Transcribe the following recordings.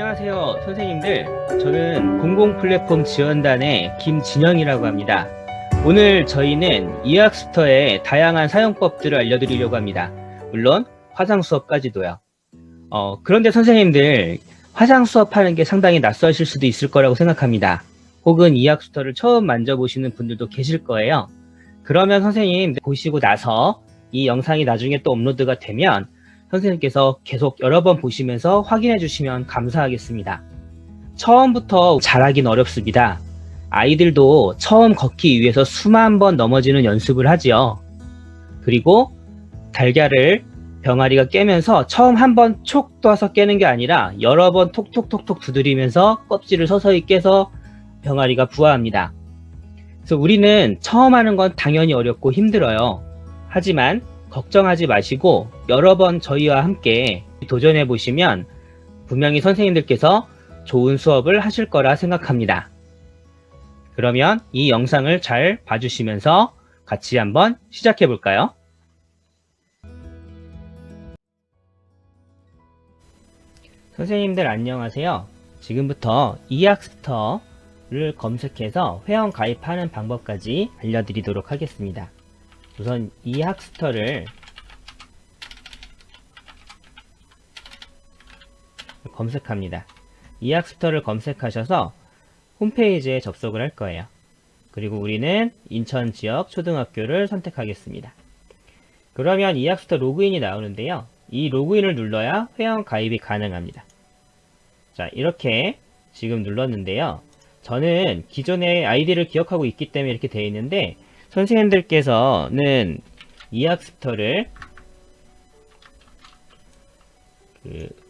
안녕하세요 선생님들, 저는 공공플랫폼 지원단의 김진영이라고 합니다. 오늘 저희는 이학스터의 다양한 사용법들을 알려드리려고 합니다. 물론 화상 수업까지도요. 그런데 선생님들, 화상 수업하는 게 상당히 낯서실 수도 있을 거라고 생각합니다. 혹은 이학스터를 처음 만져보시는 분들도 계실 거예요. 그러면 선생님 보시고 나서 이 영상이 나중에 또 업로드가 되면 선생님께서 계속 여러 번 보시면서 확인해 주시면 감사하겠습니다. 처음부터 잘하긴 어렵습니다. 아이들도 처음 걷기 위해서 수만 번 넘어지는 연습을 하지요. 그리고 달걀을 병아리가 깨면서 처음 한 번 촉 떠서 깨는 게 아니라 여러 번 톡톡톡톡 두드리면서 껍질을 서서히 깨서 병아리가 부화합니다. 그래서 우리는 처음 하는 건 당연히 어렵고 힘들어요. 하지만 걱정하지 마시고 여러 번 저희와 함께 도전해 보시면 분명히 선생님들께서 좋은 수업을 하실 거라 생각합니다. 그러면 이 영상을 잘 봐주시면서 같이 한번 시작해 볼까요? 선생님들 안녕하세요. 지금부터 이학스터를 검색해서 회원 가입하는 방법까지 알려드리도록 하겠습니다. 우선 이학스터를 검색합니다. 이학스터를 검색하셔서 홈페이지에 접속을 할 거예요. 그리고 우리는 인천 지역 초등학교를 선택하겠습니다. 그러면 이학스터 로그인이 나오는데요. 이 로그인을 눌러야 회원 가입이 가능합니다. 자, 이렇게 지금 눌렀는데요. 저는 기존의 아이디를 기억하고 있기 때문에 이렇게 되어 있는데, 선생님들께서는 이학스터를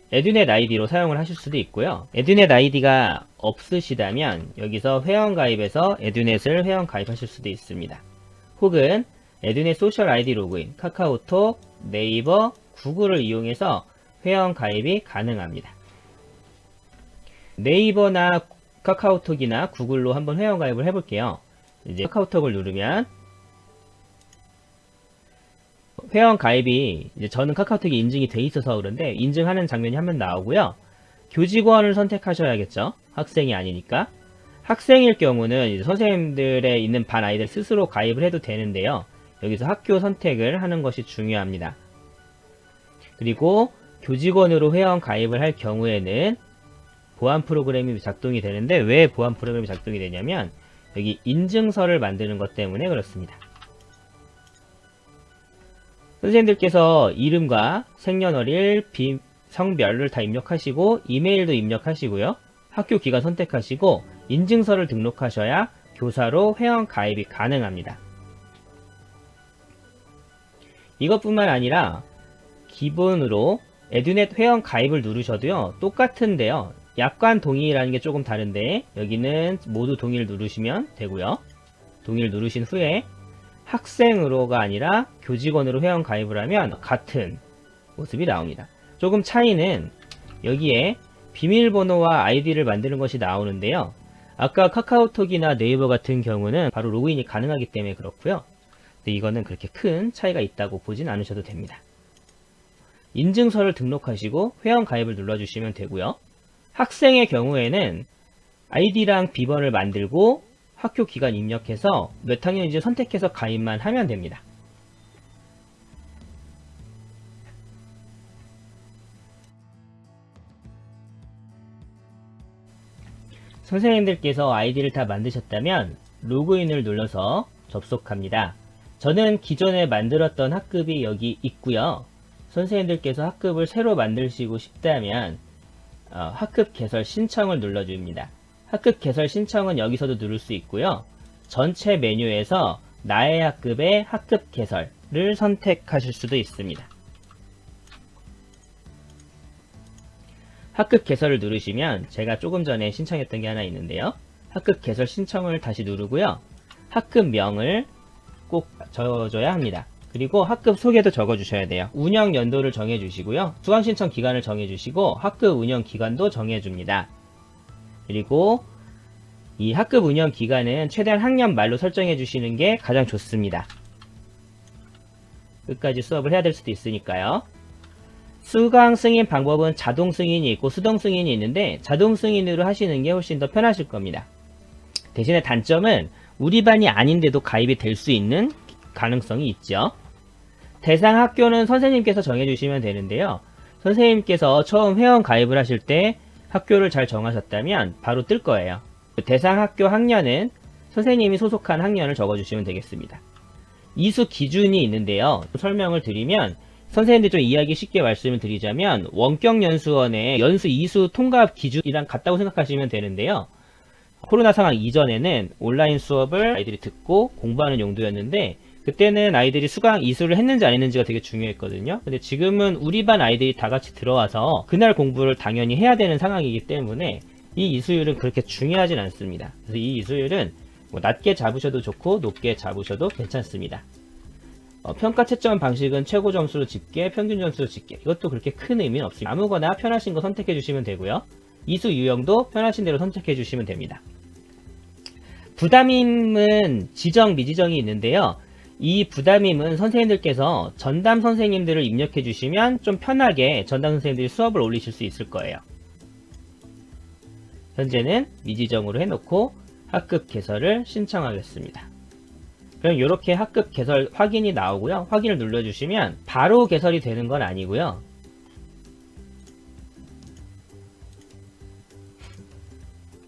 에듀넷 아이디로 사용을 하실 수도 있고요. 에듀넷 아이디가 없으시다면 여기서 회원가입에서 에듀넷을 회원가입하실 수도 있습니다. 혹은 에듀넷 소셜 아이디 로그인, 카카오톡, 네이버, 구글을 이용해서 회원가입이 가능합니다. 네이버나 카카오톡이나 구글로 한번 회원가입을 해볼게요. 이제 카카오톡을 누르면 회원 가입이, 이제 저는 카카오톡이 인증이 돼 있어서 그런데 인증하는 장면이 한번 나오고요. 교직원을 선택하셔야겠죠. 학생이 아니니까. 학생일 경우는 이제 선생님들의 있는 반 아이들 스스로 가입을 해도 되는데요. 여기서 학교 선택을 하는 것이 중요합니다. 그리고 교직원으로 회원 가입을 할 경우에는 보안 프로그램이 작동이 되는데, 왜 보안 프로그램이 작동이 되냐면 여기 인증서를 만드는 것 때문에 그렇습니다. 선생님들께서 이름과 생년월일, 성별을 다 입력하시고 이메일도 입력하시고요. 학교 기간 선택하시고 인증서를 등록하셔야 교사로 회원 가입이 가능합니다. 이것뿐만 아니라 기본으로 에듀넷 회원 가입을 누르셔도요, 똑같은데요. 약관 동의라는 게 조금 다른데, 여기는 모두 동의를 누르시면 되고요. 동의를 누르신 후에 학생으로가 아니라 교직원으로 회원 가입을 하면 같은 모습이 나옵니다. 조금 차이는 여기에 비밀번호와 아이디를 만드는 것이 나오는데요. 아까 카카오톡이나 네이버 같은 경우는 바로 로그인이 가능하기 때문에 그렇고요. 근데 이거는 그렇게 큰 차이가 있다고 보진 않으셔도 됩니다. 인증서를 등록하시고 회원 가입을 눌러주시면 되고요. 학생의 경우에는 아이디랑 비번을 만들고 학교 기간 입력해서 몇 학년인지 선택해서 가입만 하면 됩니다. 선생님들께서 아이디를 다 만드셨다면 로그인을 눌러서 접속합니다. 저는 기존에 만들었던 학급이 여기 있고요. 선생님들께서 학급을 새로 만드시고 싶다면 학급 개설 신청을 눌러줍니다. 학급 개설 신청은 여기서도 누를 수 있고요. 전체 메뉴에서 나의 학급의 학급 개설을 선택하실 수도 있습니다. 학급 개설을 누르시면 제가 조금 전에 신청했던 게 하나 있는데요. 학급 개설 신청을 다시 누르고요. 학급명을 꼭 적어줘야 합니다. 그리고 학급 소개도 적어주셔야 돼요. 운영 연도를 정해주시고요. 수강 신청 기간을 정해주시고 학급 운영 기간도 정해줍니다. 그리고 이 학급 운영 기간은 최대한 학년 말로 설정해 주시는 게 가장 좋습니다. 끝까지 수업을 해야 될 수도 있으니까요. 수강 승인 방법은 자동 승인이 있고 수동 승인이 있는데 자동 승인으로 하시는 게 훨씬 더 편하실 겁니다. 대신에 단점은 우리 반이 아닌데도 가입이 될 수 있는 가능성이 있죠. 대상 학교는 선생님께서 정해주시면 되는데요. 선생님께서 처음 회원 가입을 하실 때 학교를 잘 정하셨다면 바로 뜰 거예요. 대상 학교 학년은 선생님이 소속한 학년을 적어주시면 되겠습니다. 이수 기준이 있는데요. 설명을 드리면 선생님들 좀 이해하기 쉽게 말씀을 드리자면 원격연수원의 연수 이수 통합 기준이랑 같다고 생각하시면 되는데요. 코로나 상황 이전에는 온라인 수업을 아이들이 듣고 공부하는 용도였는데 그때는 아이들이 수강 이수를 했는지 안 했는지가 되게 중요했거든요. 근데 지금은 우리 반 아이들이 다 같이 들어와서 그날 공부를 당연히 해야 되는 상황이기 때문에 이 이수율은 그렇게 중요하진 않습니다. 그래서 이 이수율은 뭐 낮게 잡으셔도 좋고 높게 잡으셔도 괜찮습니다. 평가 채점 방식은 최고 점수로 집계, 평균 점수로 집계. 이것도 그렇게 큰 의미는 없습니다. 아무거나 편하신 거 선택해 주시면 되고요. 이수 유형도 편하신 대로 선택해 주시면 됩니다. 부담임은 지정, 미지정이 있는데요. 이 부담임은 선생님들께서 전담 선생님들을 입력해 주시면 좀 편하게 전담 선생님들이 수업을 올리실 수 있을 거예요. 현재는 미지정으로 해놓고 학급 개설을 신청하겠습니다. 그럼 이렇게 학급 개설 확인이 나오고요. 확인을 눌러주시면 바로 개설이 되는 건 아니고요.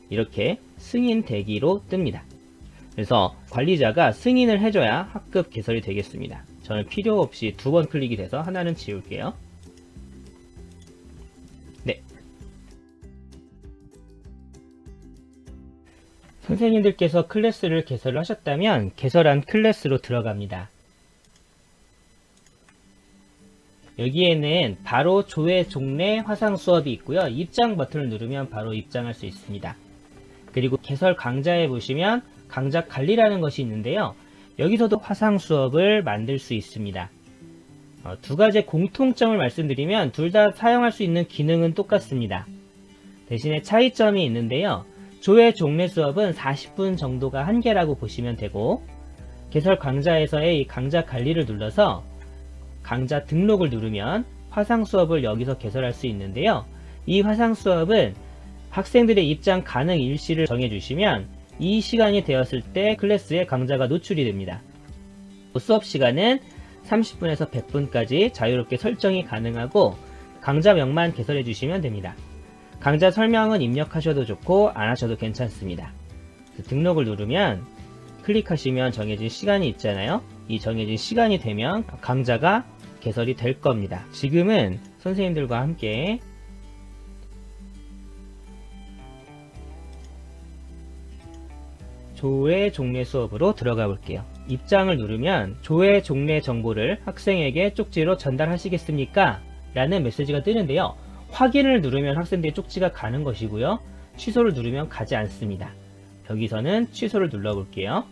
이렇게 승인 대기로 뜹니다. 그래서 관리자가 승인을 해줘야 학급 개설이 되겠습니다. 저는 필요 없이 2번 클릭이 돼서 하나는 지울게요. 네. 선생님들께서 클래스를 개설을 하셨다면 개설한 클래스로 들어갑니다. 여기에는 바로 조회 종례 화상 수업이 있고요. 입장 버튼을 누르면 바로 입장할 수 있습니다. 그리고 개설 강좌에 보시면 강좌 관리라는 것이 있는데요. 여기서도 화상 수업을 만들 수 있습니다. 두 가지 공통점을 말씀드리면 둘 다 사용할 수 있는 기능은 똑같습니다. 대신에 차이점이 있는데요. 조회 종례 수업은 40분 정도가 한계라고 보시면 되고 개설 강좌에서의 이 강좌 관리를 눌러서 강좌 등록을 누르면 화상 수업을 여기서 개설할 수 있는데요. 이 화상 수업은 학생들의 입장 가능 일시를 정해주시면 이 시간이 되었을 때 클래스에 강좌가 노출이 됩니다. 수업 시간은 30분에서 100분까지 자유롭게 설정이 가능하고 강좌명만 개설해 주시면 됩니다. 강좌 설명은 입력하셔도 좋고 안 하셔도 괜찮습니다. 등록을 누르면 클릭하시면 정해진 시간이 있잖아요. 이 정해진 시간이 되면 강좌가 개설이 될 겁니다. 지금은 선생님들과 함께 조회 종례 수업으로 들어가 볼게요. 입장을 누르면 조회 종례 정보를 학생에게 쪽지로 전달하시겠습니까? 라는 메시지가 뜨는데요. 확인을 누르면 학생들이 쪽지가 가는 것이고요. 취소를 누르면 가지 않습니다. 여기서는 취소를 눌러 볼게요.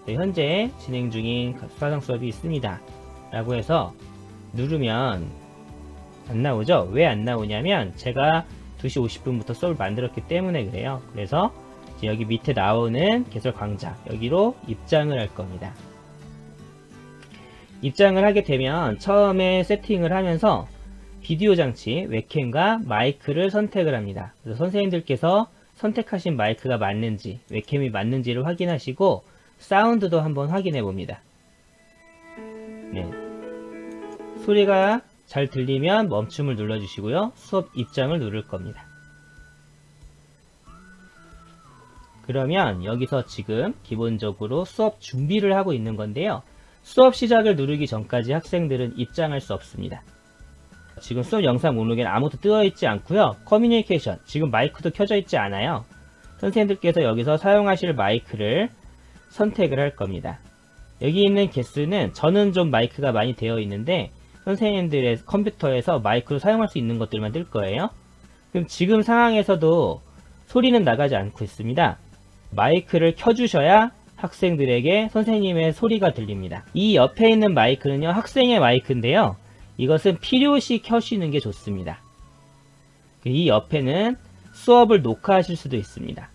네, 현재 진행 중인 화상 수업이 있습니다. 라고 해서 누르면 안 나오죠? 왜 안 나오냐면 제가 2시 50분부터 수업을 만들었기 때문에 그래요. 그래서 여기 밑에 나오는 개설 강좌 여기로 입장을 할 겁니다. 입장을 하게 되면 처음에 세팅을 하면서 비디오 장치, 웹캠과 마이크를 선택을 합니다. 그래서 선생님들께서 선택하신 마이크가 맞는지, 웹캠이 맞는지를 확인하시고 사운드도 한번 확인해 봅니다. 네. 소리가 잘 들리면 멈춤을 눌러주시고요. 수업 입장을 누를 겁니다. 그러면 여기서 지금 기본적으로 수업 준비를 하고 있는 건데요. 수업 시작을 누르기 전까지 학생들은 입장할 수 없습니다. 지금 수업 영상 목록에는 아무것도 뜨어 있지 않고요. 커뮤니케이션, 지금 마이크도 켜져 있지 않아요. 선생님들께서 여기서 사용하실 마이크를 선택을 할 겁니다. 여기 있는 개수는 저는 좀 마이크가 많이 되어 있는데 선생님들의 컴퓨터에서 마이크로 사용할 수 있는 것들만 뜰 거예요. 그럼 지금 상황에서도 소리는 나가지 않고 있습니다. 마이크를 켜주셔야 학생들에게 선생님의 소리가 들립니다. 이 옆에 있는 마이크는요, 학생의 마이크인데요. 이것은 필요시 켜시는 게 좋습니다. 이 옆에는 수업을 녹화하실 수도 있습니다.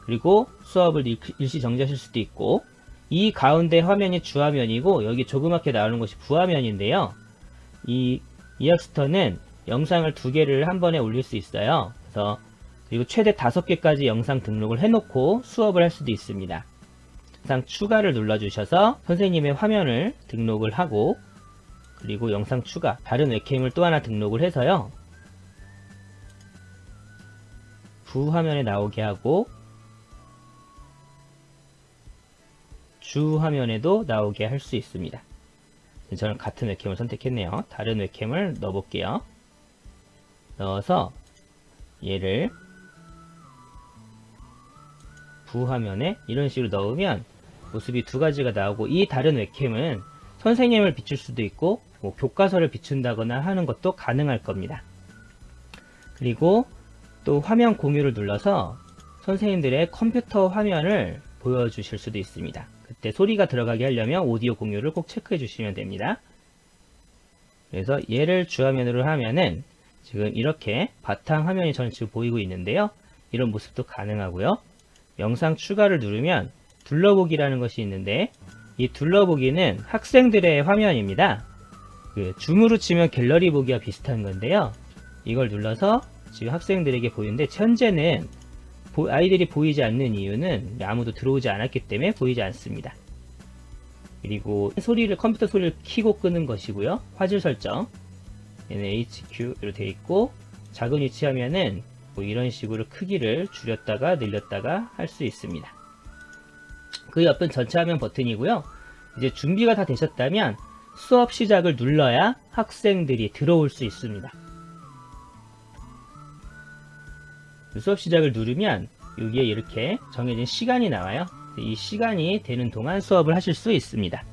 그리고 수업을 일시 정지하실 수도 있고, 이 가운데 화면이 주화면이고 여기 조그맣게 나오는 것이 부화면인데요. 이 이학스터는 영상을 2개를 한 번에 올릴 수 있어요. 그래서 그리고 최대 5개까지 영상 등록을 해놓고 수업을 할 수도 있습니다. 영상 추가를 눌러주셔서 선생님의 화면을 등록을 하고, 그리고 영상 추가, 다른 웹캠을 또 하나 등록을 해서요, 부화면에 나오게 하고 주화면에도 나오게 할 수 있습니다. 저는 같은 웹캠을 선택했네요. 다른 웹캠을 넣어볼게요. 넣어서 얘를 부화면에 이런 식으로 넣으면 모습이 2가지가 나오고, 이 다른 웹캠은 선생님을 비출 수도 있고 뭐 교과서를 비춘다거나 하는 것도 가능할 겁니다. 그리고 또 화면 공유를 눌러서 선생님들의 컴퓨터 화면을 보여주실 수도 있습니다. 그때 소리가 들어가게 하려면 오디오 공유를 꼭 체크해 주시면 됩니다. 그래서 얘를 주화면으로 하면은 지금 이렇게 바탕 화면이 저는 지금 보이고 있는데요. 이런 모습도 가능하고요. 영상 추가를 누르면 둘러보기라는 것이 있는데, 이 둘러보기는 학생들의 화면입니다. 줌으로 치면 갤러리 보기와 비슷한 건데요. 이걸 눌러서 지금 학생들에게 보이는데, 현재는 아이들이 보이지 않는 이유는 아무도 들어오지 않았기 때문에 보이지 않습니다. 그리고 컴퓨터 소리를 켜고 끄는 것이고요. 화질 설정 NHQ로 되어 있고, 작은 위치하면은 뭐 이런 식으로 크기를 줄였다가 늘렸다가 할 수 있습니다. 그 옆은 전체 화면 버튼이고요. 이제 준비가 다 되셨다면 수업 시작을 눌러야 학생들이 들어올 수 있습니다. 수업 시작을 누르면 여기에 이렇게 정해진 시간이 나와요. 이 시간이 되는 동안 수업을 하실 수 있습니다.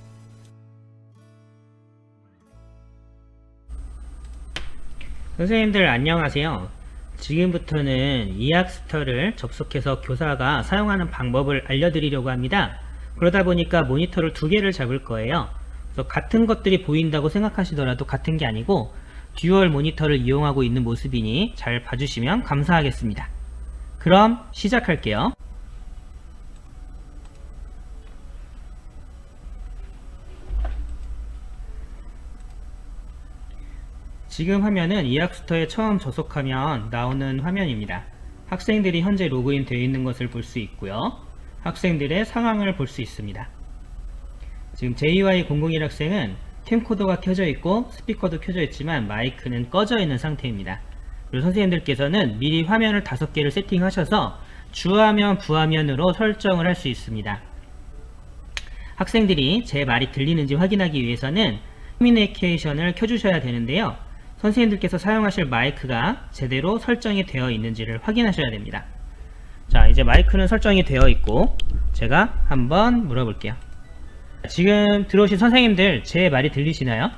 선생님들 안녕하세요. 지금부터는 이학스터를 접속해서 교사가 사용하는 방법을 알려드리려고 합니다. 그러다 보니까 모니터를 2개를 잡을 거예요. 그래서 같은 것들이 보인다고 생각하시더라도 같은 게 아니고 듀얼 모니터를 이용하고 있는 모습이니 잘 봐주시면 감사하겠습니다. 그럼 시작할게요. 지금 화면은 이학스터에 처음 접속하면 나오는 화면입니다. 학생들이 현재 로그인 되어 있는 것을 볼 수 있고요. 학생들의 상황을 볼 수 있습니다. 지금 JY001 학생은 캠코더가 켜져 있고 스피커도 켜져 있지만 마이크는 꺼져 있는 상태입니다. 그리고 선생님들께서는 미리 화면을 5개를 세팅하셔서 주화면, 부화면으로 설정을 할 수 있습니다. 학생들이 제 말이 들리는지 확인하기 위해서는 커뮤니케이션을 켜주셔야 되는데요. 선생님들께서 사용하실 마이크가 제대로 설정이 되어 있는지를 확인하셔야 됩니다. 자, 이제 마이크는 설정이 되어 있고 제가 한번 물어볼게요. 지금 들어오신 선생님들 제 말이 들리시나요?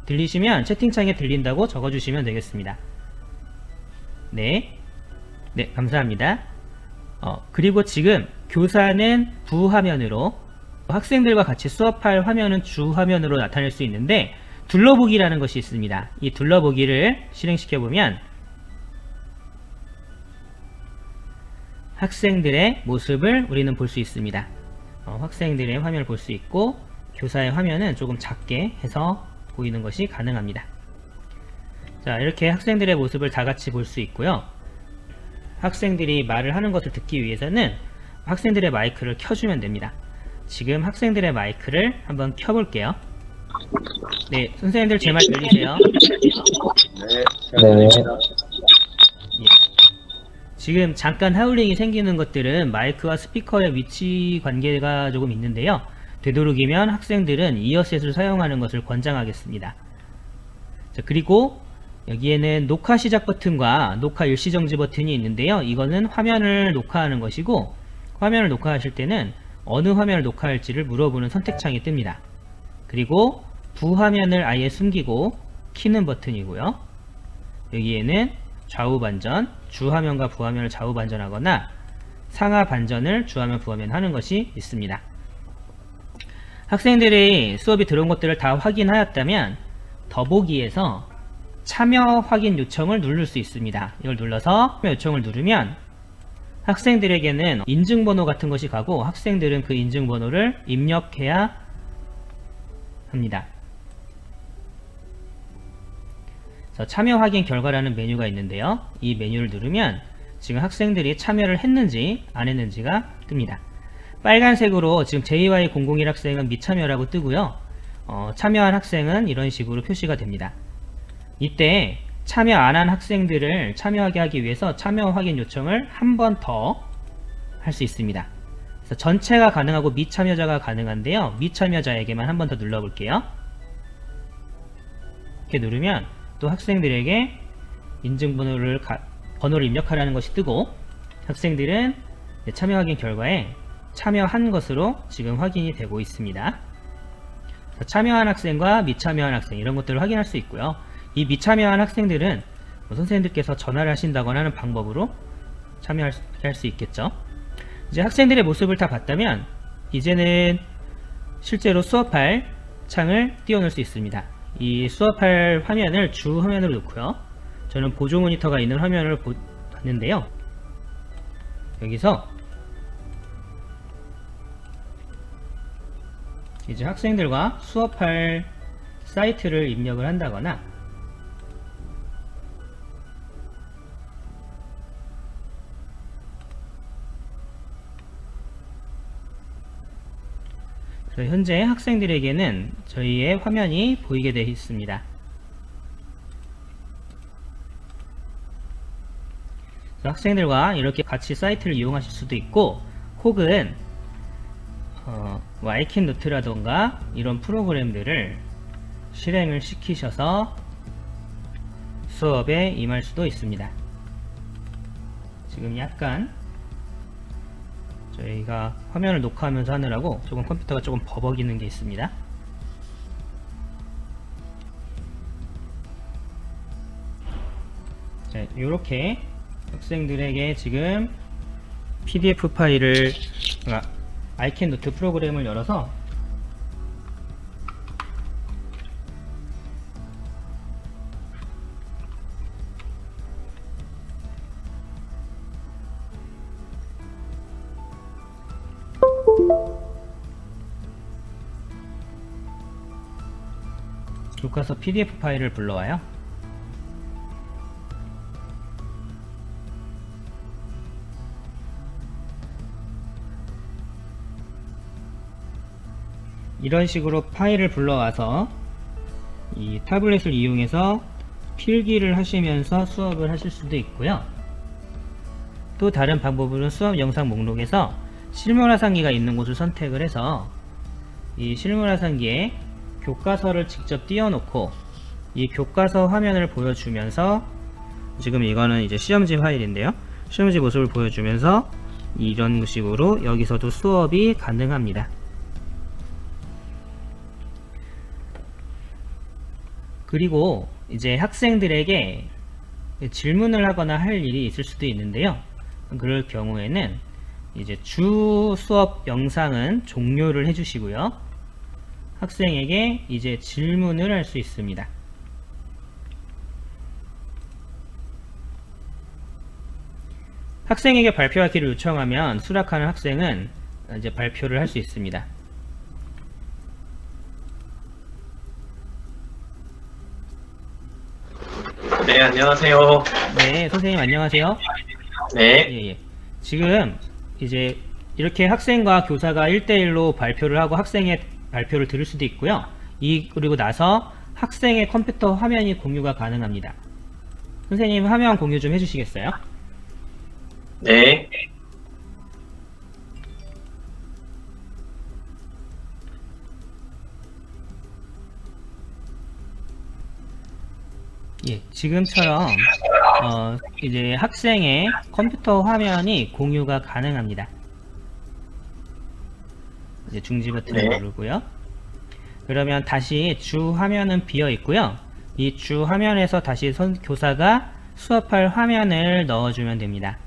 들리시면 채팅창에 들린다고 적어주시면 되겠습니다. 네, 감사합니다. 그리고 지금 교사는 부화면으로, 학생들과 같이 수업할 화면은 주화면으로 나타낼 수 있는데 둘러보기라는 것이 있습니다. 이 둘러보기를 실행시켜보면 학생들의 모습을 우리는 볼 수 있습니다. 학생들의 화면을 볼 수 있고 교사의 화면은 조금 작게 해서 보이는 것이 가능합니다. 자, 이렇게 학생들의 모습을 다 같이 볼 수 있고요. 학생들이 말을 하는 것을 듣기 위해서는 학생들의 마이크를 켜주면 됩니다. 지금 학생들의 마이크를 한번 켜볼게요. 네, 선생님들 제 말 들리세요? 네, 잘 예. 지금 잠깐 하울링이 생기는 것들은 마이크와 스피커의 위치 관계가 조금 있는데요. 되도록이면 학생들은 이어셋을 사용하는 것을 권장하겠습니다. 자, 그리고 여기에는 녹화 시작 버튼과 녹화 일시 정지 버튼이 있는데요. 이거는 화면을 녹화하는 것이고, 화면을 녹화하실 때는 어느 화면을 녹화할지를 물어보는 선택창이 뜹니다. 그리고 부화면을 아예 숨기고 키는 버튼이고요. 여기에는 좌우 반전, 주화면과 부화면을 좌우 반전하거나 상하 반전을 주화면, 부화면 하는 것이 있습니다. 학생들이 수업이 들어온 것들을 다 확인하였다면 더보기에서 참여 확인 요청을 누를 수 있습니다. 이걸 눌러서 참여 요청을 누르면 학생들에게는 인증번호 같은 것이 가고 학생들은 그 인증번호를 입력해야 합니다. 그래서 참여 확인 결과라는 메뉴가 있는데요. 이 메뉴를 누르면 지금 학생들이 참여를 했는지 안 했는지가 뜹니다. 빨간색으로 지금 JY001 학생은 미참여라고 뜨고요. 참여한 학생은 이런 식으로 표시가 됩니다. 이때 참여 안 한 학생들을 참여하게 하기 위해서 참여 확인 요청을 한 번 더 할 수 있습니다. 그래서 전체가 가능하고 미참여자가 가능한데요. 미참여자에게만 한 번 더 눌러볼게요. 이렇게 누르면 또 학생들에게 인증번호를 번호를 입력하라는 것이 뜨고 학생들은 참여 확인 결과에 참여한 것으로 지금 확인이 되고 있습니다. 참여한 학생과 미참여한 학생 이런 것들을 확인할 수 있고요. 이 미참여한 학생들은 선생님들께서 전화를 하신다거나 하는 방법으로 참여할 수 있겠죠. 이제 학생들의 모습을 다 봤다면 이제는 실제로 수업할 창을 띄워놓을 수 있습니다. 이 수업할 화면을 주 화면으로 놓고요. 저는 보조 모니터가 있는 화면을 봤는데요. 여기서 이제 학생들과 수업할 사이트를 입력을 한다거나 그래서 현재 학생들에게는 저희의 화면이 보이게 되어 있습니다. 그래서 학생들과 이렇게 같이 사이트를 이용하실 수도 있고 혹은 와이킨노트라던가 이런 프로그램들을 실행을 시키셔서 수업에 임할 수도 있습니다. 지금 약간 저희가 화면을 녹화하면서 하느라고 조금 컴퓨터가 조금 버벅이는 게 있습니다. 자, 이렇게 학생들에게 지금 PDF 파일을 아이캔노트 프로그램을 열어서 교과서 PDF 파일을 불러와요. 이런 식으로 파일을 불러와서 이 타블렛을 이용해서 필기를 하시면서 수업을 하실 수도 있고요. 또 다른 방법으로는 수업 영상 목록에서 실물화상기가 있는 곳을 선택을 해서 이 실물화상기에 교과서를 직접 띄워놓고 이 교과서 화면을 보여주면서 지금 이거는 이제 시험지 파일인데요. 시험지 모습을 보여주면서 이런 식으로 여기서도 수업이 가능합니다. 그리고 이제 학생들에게 질문을 하거나 할 일이 있을 수도 있는데요. 그럴 경우에는 이제 주 수업 영상은 종료를 해주시고요. 학생에게 이제 질문을 할 수 있습니다. 학생에게 발표하기를 요청하면 수락하는 학생은 이제 발표를 할 수 있습니다. 네, 안녕하세요. 네, 선생님 안녕하세요. 네, 예. 지금 이제 이렇게 학생과 교사가 1대1로 발표를 하고 학생의 발표를 들을 수도 있고요. 그리고 나서 학생의 컴퓨터 화면이 공유가 가능합니다. 선생님 화면 공유 좀 해주시겠어요? 네, 예, 지금처럼 이제 학생의 컴퓨터 화면이 공유가 가능합니다. 이제 중지 버튼을 네. 누르고요. 그러면 다시 주 화면은 비어 있고요. 이 주 화면에서 다시 교사가 수업할 화면을 넣어주면 됩니다.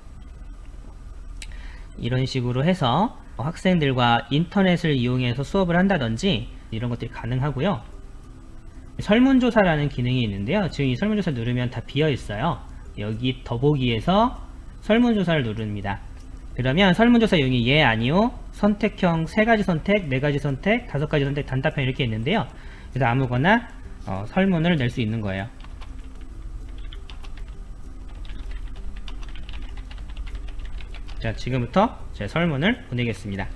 이런 식으로 해서 학생들과 인터넷을 이용해서 수업을 한다든지 이런 것들이 가능하고요. 설문조사라는 기능이 있는데요. 지금 이 설문조사 누르면 다 비어 있어요. 여기 더보기에서 설문조사를 누릅니다. 그러면 설문조사 유형이 예, 아니요, 선택형 3가지 선택, 4가지 선택, 5가지 선택, 단답형 이렇게 있는데요. 그래서 아무거나 설문을 낼 수 있는 거예요. 자, 지금부터 제 설문을 보내겠습니다.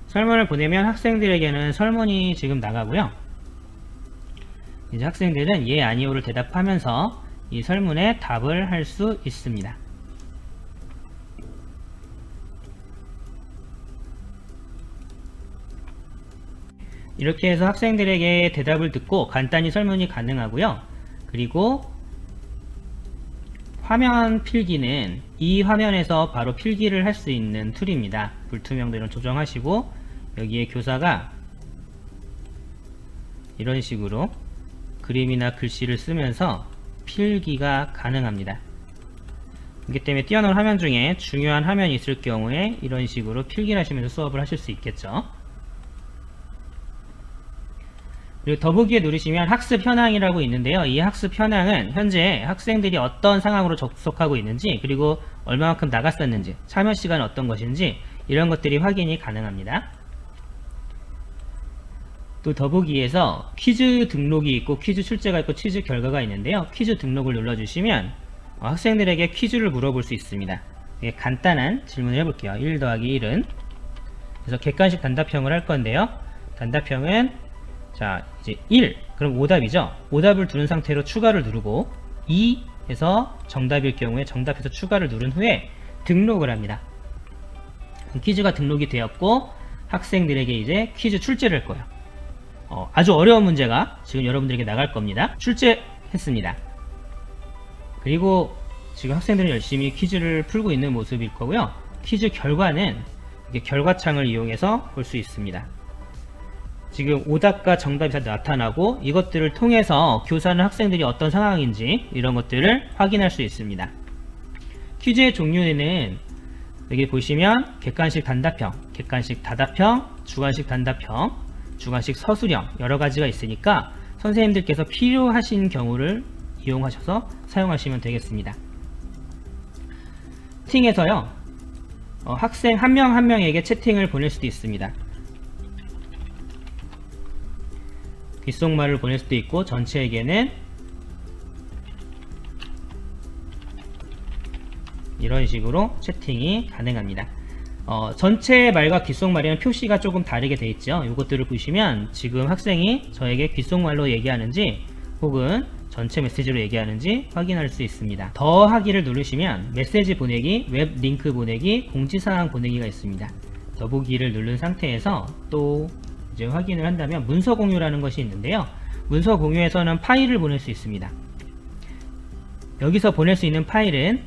설문을 보내면 학생들에게는 설문이 지금 나가고요. 이제 학생들은 예, 아니오를 대답하면서 이 설문에 답을 할 수 있습니다. 이렇게 해서 학생들에게 대답을 듣고 간단히 설문이 가능하고요. 그리고 화면 필기는 이 화면에서 바로 필기를 할 수 있는 툴입니다. 불투명도를 조정하시고 여기에 교사가 이런 식으로 그림이나 글씨를 쓰면서 필기가 가능합니다. 그렇기 때문에 뛰어난 화면 중에 중요한 화면이 있을 경우에 이런 식으로 필기를 하시면서 수업을 하실 수 있겠죠. 그리고 더보기에 누르시면 학습 현황이라고 있는데요. 이 학습 현황은 현재 학생들이 어떤 상황으로 접속하고 있는지, 그리고 얼마만큼 나갔었는지, 참여 시간은 어떤 것인지 이런 것들이 확인이 가능합니다. 또 더보기에서 퀴즈 등록이 있고 퀴즈 출제가 있고 퀴즈 결과가 있는데요. 퀴즈 등록을 눌러주시면 학생들에게 퀴즈를 물어볼 수 있습니다. 간단한 질문을 해볼게요. 1 더하기 1은, 그래서 객관식 단답형을 할 건데요. 단답형은 자, 이제 1, 그럼 오답이죠. 오답을 두른 상태로 추가를 누르고 2 해서 정답일 경우에 정답해서 추가를 누른 후에 등록을 합니다. 퀴즈가 등록이 되었고 학생들에게 이제 퀴즈 출제를 할 거예요. 아주 어려운 문제가 지금 여러분들에게 나갈 겁니다. 출제했습니다. 그리고 지금 학생들은 열심히 퀴즈를 풀고 있는 모습일 거고요. 퀴즈 결과는 이게 결과창을 이용해서 볼 수 있습니다. 지금 오답과 정답이 다 나타나고 이것들을 통해서 교사는 학생들이 어떤 상황인지 이런 것들을 확인할 수 있습니다. 퀴즈의 종류에는 여기 보시면 객관식 단답형, 객관식 다답형, 주관식 단답형, 주관식 서술형 여러 가지가 있으니까 선생님들께서 필요하신 경우를 이용하셔서 사용하시면 되겠습니다. 채팅에서요, 학생 한 명 한 명에게 채팅을 보낼 수도 있습니다. 귓속말을 보낼 수도 있고 전체에게는 이런 식으로 채팅이 가능합니다. 전체 말과 귓속말에는 표시가 조금 다르게 되어 있죠. 이것들을 보시면 지금 학생이 저에게 귓속말로 얘기하는지 혹은 전체 메시지로 얘기하는지 확인할 수 있습니다. 더하기를 누르시면 메시지 보내기, 웹 링크 보내기, 공지사항 보내기가 있습니다. 더보기를 누른 상태에서 또 이제 확인을 한다면 문서 공유라는 것이 있는데요. 문서 공유에서는 파일을 보낼 수 있습니다. 여기서 보낼 수 있는 파일은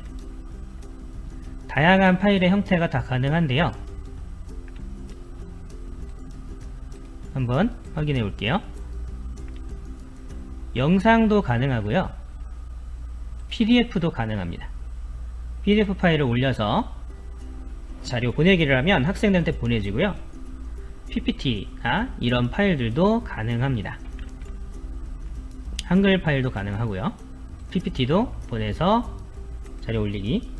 다양한 파일의 형태가 다 가능한데요. 한번 확인해 볼게요. 영상도 가능하고요. PDF도 가능합니다. PDF 파일을 올려서 자료 보내기를 하면 학생들한테 보내지고요. PPT나 이런 파일들도 가능합니다. 한글 파일도 가능하고요. PPT도 보내서 자료 올리기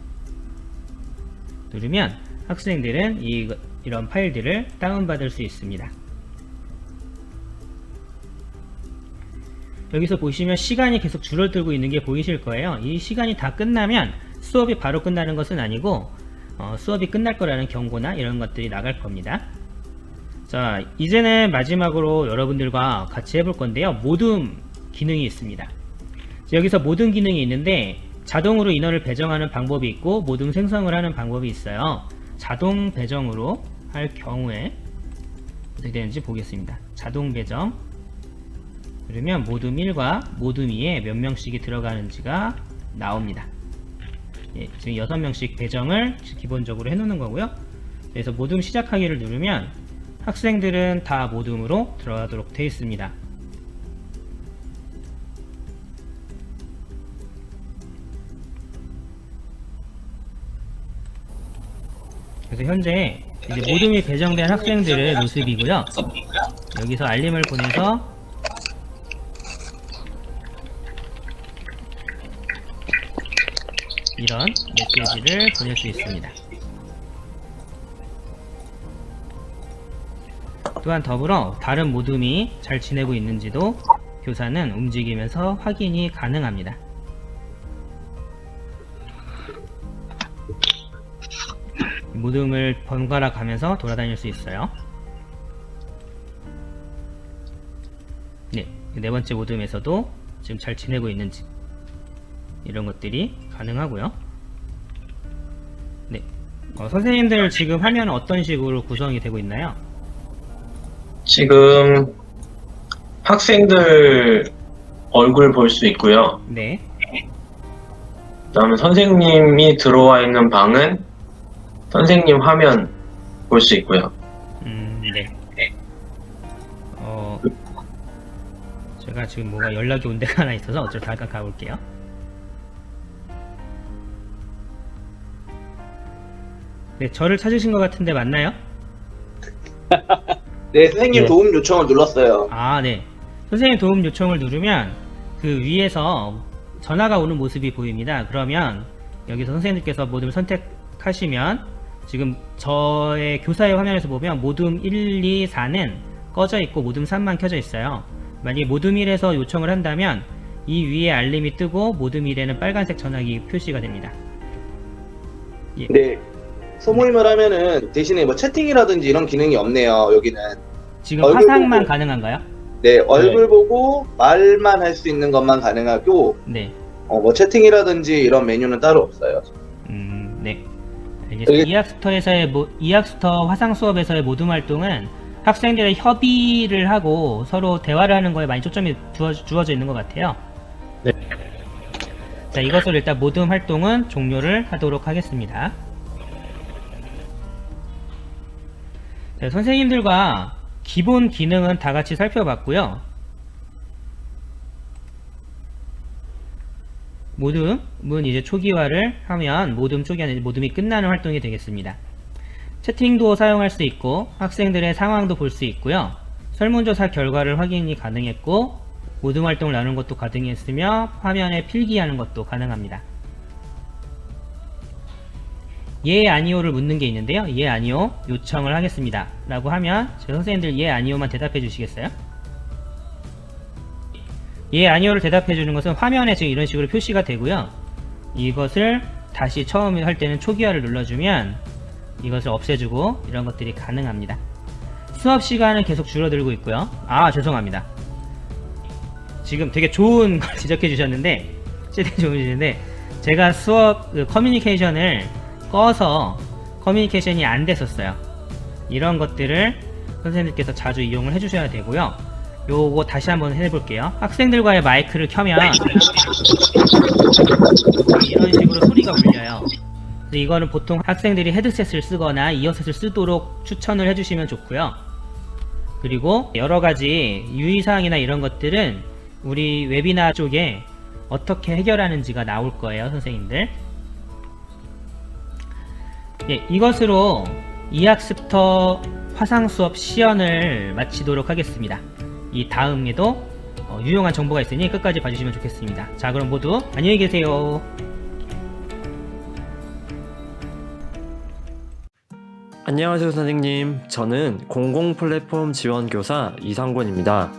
누르면 학생들은 이런 파일들을 다운받을 수 있습니다. 여기서 보시면 시간이 계속 줄어들고 있는 게 보이실 거예요. 이 시간이 다 끝나면 수업이 바로 끝나는 것은 아니고 수업이 끝날 거라는 경고나 이런 것들이 나갈 겁니다. 자, 이제는 마지막으로 여러분들과 같이 해볼 건데요. 모둠 기능이 있습니다. 여기서 모둠 기능이 있는데 자동으로 인원을 배정하는 방법이 있고 모둠 생성을 하는 방법이 있어요. 자동 배정으로 할 경우에 어떻게 되는지 보겠습니다. 자동 배정 그러면 모둠 1과 모둠 2에 몇 명씩이 들어가는지가 나옵니다. 예, 지금 6명씩 배정을 기본적으로 해놓는 거고요. 그래서 모둠 시작하기를 누르면 학생들은 다 모둠으로 들어가도록 되어 있습니다. 그래서 현재 이제 모둠이 배정된 학생들의 모습이고요. 여기서 알림을 보내서 이런 메시지를 보낼 수 있습니다. 또한 더불어 다른 모둠이 잘 지내고 있는지도 교사는 움직이면서 확인이 가능합니다. 모둠을 번갈아 가면서 돌아다닐 수 있어요. 네, 네 번째 모둠에서도 지금 잘 지내고 있는지 이런 것들이 가능하고요. 네, 선생님들 지금 화면은 어떤 식으로 구성이 되고 있나요? 지금 학생들 얼굴 볼 수 있고요. 네, 그다음에 선생님이 들어와 있는 방은 선생님 화면 볼 수 있고요. 네. 제가 지금 뭐가 연락이 온 데가 하나 있어서 어쩔 잠깐 가볼게요. 네, 저를 찾으신 것 같은데 맞나요? 네, 선생님 네. 도움 요청을 눌렀어요. 아, 네. 선생님 도움 요청을 누르면 그 위에서 전화가 오는 모습이 보입니다. 그러면 여기서 선생님께서 모둠을 선택하시면 지금 저의 교사의 화면에서 보면 모둠 1, 2, 4는 꺼져 있고 모둠 3만 켜져 있어요. 만약에 모둠 1에서 요청을 한다면 이 위에 알림이 뜨고 모둠 1에는 빨간색 전화기 표시가 됩니다. 예. 네. 소모임을 하면은 대신에 뭐 채팅이라든지 이런 기능이 없네요, 여기는. 지금 얼굴 화상만 보고. 가능한가요? 네, 얼굴 보고 말만 할 수 있는 것만 가능하고, 네. 뭐 채팅이라든지 이런 메뉴는 따로 없어요. 네. 알겠습니다. 여기- 이학스터 화상 수업에서의 모둠 활동은 학생들의 협의를 하고 서로 대화를 하는 거에 많이 초점이 주어져 있는 것 같아요. 네. 자, 이것을 일단 모둠 활동은 종료를 하도록 하겠습니다. 자, 선생님들과 기본 기능은 다 같이 살펴봤고요. 모둠은 이제 초기화를 하면 모둠 초기화는 모둠이 끝나는 활동이 되겠습니다. 채팅도 사용할 수 있고 학생들의 상황도 볼 수 있고요. 설문조사 결과를 확인이 가능했고 모둠 활동을 나누는 것도 가능했으며 화면에 필기하는 것도 가능합니다. 예 아니오를 묻는 게 있는데요. 예 아니오 요청을 하겠습니다 라고 하면 제 선생님들 예 아니오만 대답해 주시겠어요? 예 아니오를 대답해 주는 것은 화면에 지금 이런 식으로 표시가 되고요. 이것을 다시 처음에 할 때는 초기화를 눌러주면 이것을 없애주고 이런 것들이 가능합니다. 수업 시간은 계속 줄어들고 있고요. 아, 죄송합니다. 지금 되게 좋은 걸 지적해 주셨는데 채팅 좋은 주시는데 제가 수업 커뮤니케이션을 꺼서 커뮤니케이션이 안 됐었어요. 이런 것들을 선생님들께서 자주 이용을 해주셔야 되고요. 요거 다시 한번 해볼게요. 학생들과의 마이크를 켜면 이런 식으로 소리가 울려요. 그래서 이거는 보통 학생들이 헤드셋을 쓰거나 이어셋을 쓰도록 추천을 해주시면 좋고요. 그리고 여러가지 유의사항이나 이런 것들은 우리 웨비나 쪽에 어떻게 해결하는지가 나올 거예요, 선생님들. 예, 이것으로 이학습터 화상 수업 시연을 마치도록 하겠습니다. 이 다음에도 유용한 정보가 있으니 끝까지 봐주시면 좋겠습니다. 자, 그럼 모두 안녕히 계세요. 안녕하세요 선생님. 저는 공공플랫폼 지원교사 이상권입니다.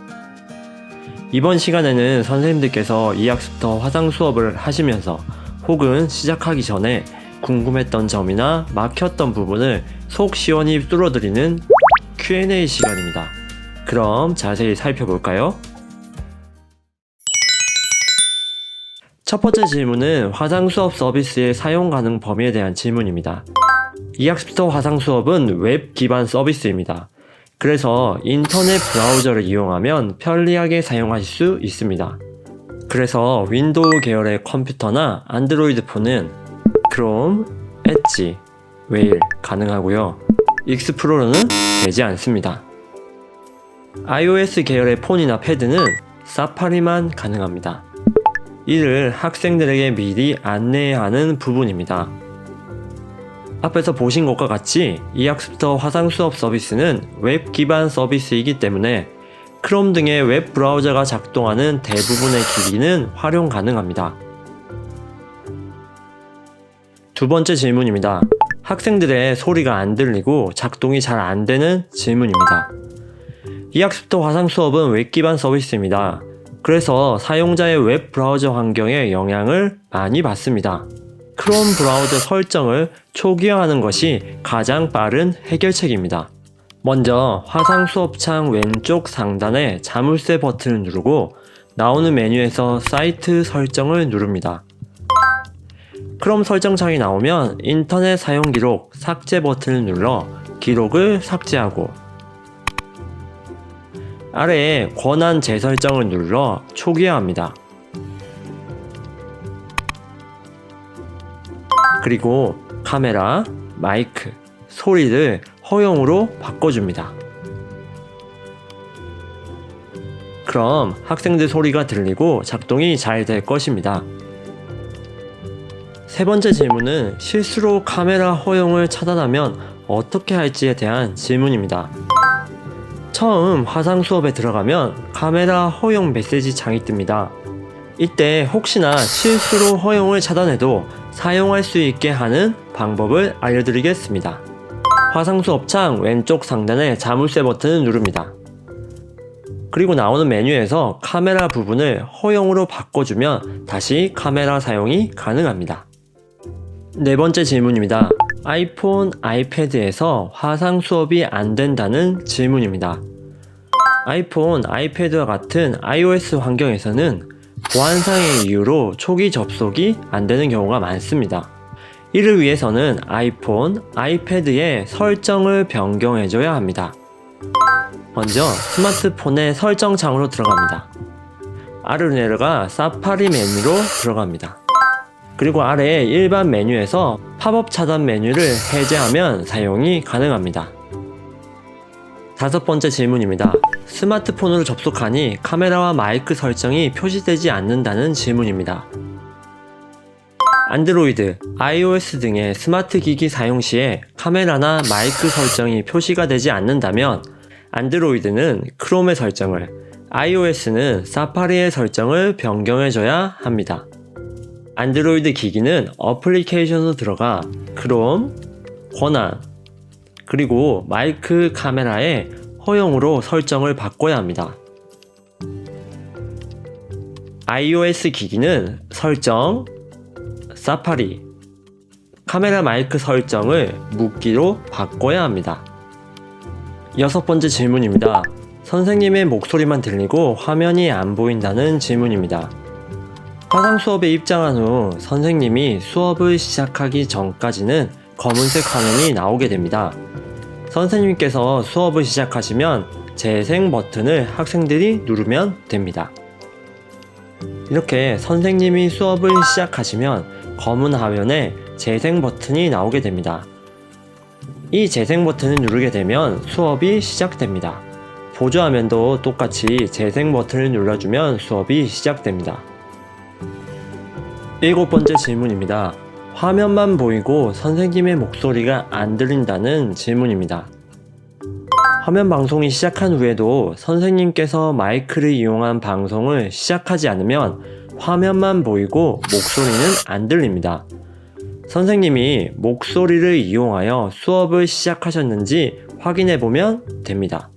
이번 시간에는 선생님들께서 이학습터 화상 수업을 하시면서 혹은 시작하기 전에 궁금했던 점이나 막혔던 부분을 속 시원히 뚫어드리는 Q&A 시간입니다. 그럼 자세히 살펴볼까요? 첫 번째 질문은 화상 수업 서비스의 사용 가능 범위에 대한 질문입니다. 이학습터 화상 수업은 웹 기반 서비스입니다. 그래서 인터넷 브라우저를 이용하면 편리하게 사용하실 수 있습니다. 그래서 윈도우 계열의 컴퓨터나 안드로이드 폰은 크롬, 엣지, 웨일 가능하고요. 익스플로러는 되지 않습니다. iOS 계열의 폰이나 패드는 사파리만 가능합니다. 이를 학생들에게 미리 안내해야 하는 부분입니다. 앞에서 보신 것과 같이 이학습터 화상 수업 서비스는 웹 기반 서비스이기 때문에 크롬 등의 웹 브라우저가 작동하는 대부분의 기기는 활용 가능합니다. 두 번째 질문입니다. 학생들의 소리가 안 들리고 작동이 잘 안 되는 질문입니다. 이학습터 화상 수업은 웹 기반 서비스입니다. 그래서 사용자의 웹 브라우저 환경에 영향을 많이 받습니다. 크롬 브라우저 설정을 초기화하는 것이 가장 빠른 해결책입니다. 먼저 화상 수업창 왼쪽 상단에 자물쇠 버튼을 누르고 나오는 메뉴에서 사이트 설정을 누릅니다. 크롬 설정창이 나오면 인터넷 사용 기록 삭제 버튼을 눌러 기록을 삭제하고 아래에 권한 재설정을 눌러 초기화합니다. 그리고 카메라, 마이크, 소리를 허용으로 바꿔줍니다. 그럼 학생들 소리가 들리고 작동이 잘 될 것입니다. 세 번째 질문은 실수로 카메라 허용을 차단하면 어떻게 할지에 대한 질문입니다. 처음 화상 수업에 들어가면 카메라 허용 메시지 창이 뜹니다. 이때 혹시나 실수로 허용을 차단해도 사용할 수 있게 하는 방법을 알려드리겠습니다. 화상 수업창 왼쪽 상단에 자물쇠 버튼을 누릅니다. 그리고 나오는 메뉴에서 카메라 부분을 허용으로 바꿔주면 다시 카메라 사용이 가능합니다. 네 번째 질문입니다. 아이폰, 아이패드에서 화상 수업이 안 된다는 질문입니다. 아이폰, 아이패드와 같은 iOS 환경에서는 보안상의 이유로 초기 접속이 안 되는 경우가 많습니다. 이를 위해서는 아이폰, 아이패드의 설정을 변경해줘야 합니다. 먼저 스마트폰의 설정창으로 들어갑니다. 아래로 내려가 사파리 메뉴로 들어갑니다. 그리고 아래에 일반 메뉴에서 팝업 차단 메뉴를 해제하면 사용이 가능합니다. 다섯 번째 질문입니다. 스마트폰으로 접속하니 카메라와 마이크 설정이 표시되지 않는다는 질문입니다. 안드로이드, iOS 등의 스마트 기기 사용 시에 카메라나 마이크 설정이 표시가 되지 않는다면 안드로이드는 크롬의 설정을, iOS는 사파리의 설정을 변경해줘야 합니다. 안드로이드 기기는 어플리케이션으로 들어가 크롬, 권한, 그리고 마이크 카메라의 허용으로 설정을 바꿔야 합니다. iOS 기기는 설정, 사파리, 카메라 마이크 설정을 묻기로 바꿔야 합니다. 여섯 번째 질문입니다. 선생님의 목소리만 들리고 화면이 안 보인다는 질문입니다. 화상 수업에 입장한 후 선생님이 수업을 시작하기 전까지는 검은색 화면이 나오게 됩니다. 선생님께서 수업을 시작하시면 재생 버튼을 학생들이 누르면 됩니다. 이렇게 선생님이 수업을 시작하시면 검은 화면에 재생 버튼이 나오게 됩니다. 이 재생 버튼을 누르게 되면 수업이 시작됩니다. 보조화면도 똑같이 재생 버튼을 눌러주면 수업이 시작됩니다. 일곱 번째 질문입니다. 화면만 보이고 선생님의 목소리가 안 들린다는 질문입니다. 화면 방송이 시작한 후에도 선생님께서 마이크를 이용한 방송을 시작하지 않으면 화면만 보이고 목소리는 안 들립니다. 선생님이 목소리를 이용하여 수업을 시작하셨는지 확인해 보면 됩니다.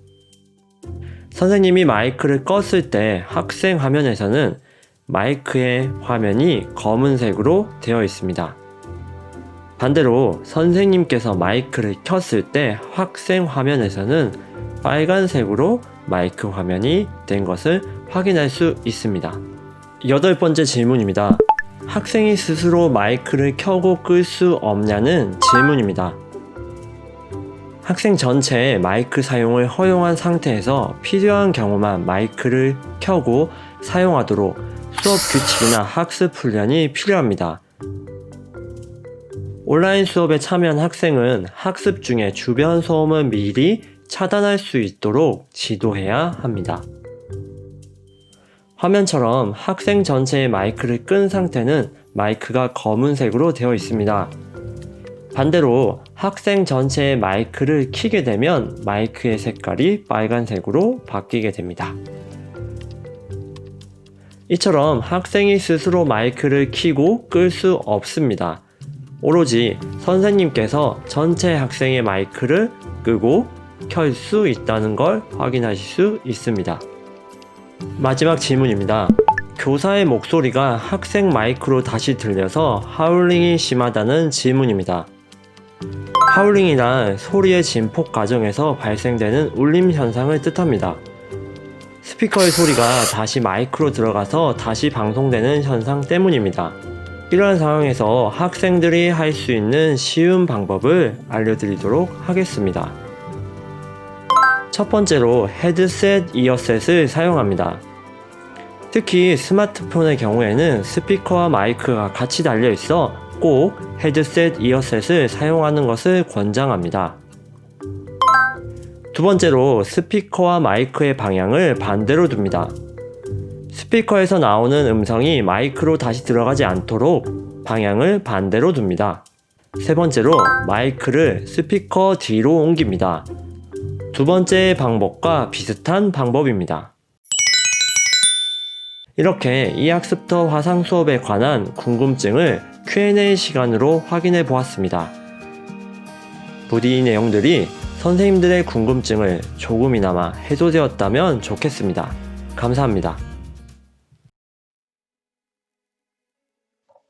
선생님이 마이크를 껐을 때 학생 화면에서는 마이크의 화면이 검은색으로 되어 있습니다. 반대로 선생님께서 마이크를 켰을 때 학생 화면에서는 빨간색으로 마이크 화면이 된 것을 확인할 수 있습니다. 여덟 번째 질문입니다. 학생이 스스로 마이크를 켜고 끌 수 없냐는 질문입니다. 학생 전체의 마이크 사용을 허용한 상태에서 필요한 경우만 마이크를 켜고 사용하도록 수업 규칙이나 학습 훈련이 필요합니다. 온라인 수업에 참여한 학생은 학습 중에 주변 소음을 미리 차단할 수 있도록 지도해야 합니다. 화면처럼 학생 전체의 마이크를 끈 상태는 마이크가 검은색으로 되어 있습니다. 반대로 학생 전체의 마이크를 켜게 되면 마이크의 색깔이 빨간색으로 바뀌게 됩니다. 이처럼 학생이 스스로 마이크를 켜고 끌 수 없습니다. 오로지 선생님께서 전체 학생의 마이크를 끄고 켤 수 있다는 걸 확인하실 수 있습니다. 마지막 질문입니다. 교사의 목소리가 학생 마이크로 다시 들려서 하울링이 심하다는 질문입니다. 하울링이란 소리의 진폭 과정에서 발생되는 울림 현상을 뜻합니다. 스피커의 소리가 다시 마이크로 들어가서 다시 방송되는 현상 때문입니다. 이러한 상황에서 학생들이 할 수 있는 쉬운 방법을 알려드리도록 하겠습니다. 첫 번째로 헤드셋 이어셋을 사용합니다. 특히 스마트폰의 경우에는 스피커와 마이크가 같이 달려 있어 꼭 헤드셋 이어셋을 사용하는 것을 권장합니다. 두 번째로 스피커와 마이크의 방향을 반대로 둡니다. 스피커에서 나오는 음성이 마이크로 다시 들어가지 않도록 방향을 반대로 둡니다. 세 번째로 마이크를 스피커 뒤로 옮깁니다. 두 번째 방법과 비슷한 방법입니다. 이렇게 이학습터 화상 수업에 관한 궁금증을 Q&A 시간으로 확인해 보았습니다. 부디 이 내용들이 선생님들의 궁금증을 조금이나마 해소되었다면 좋겠습니다. 감사합니다.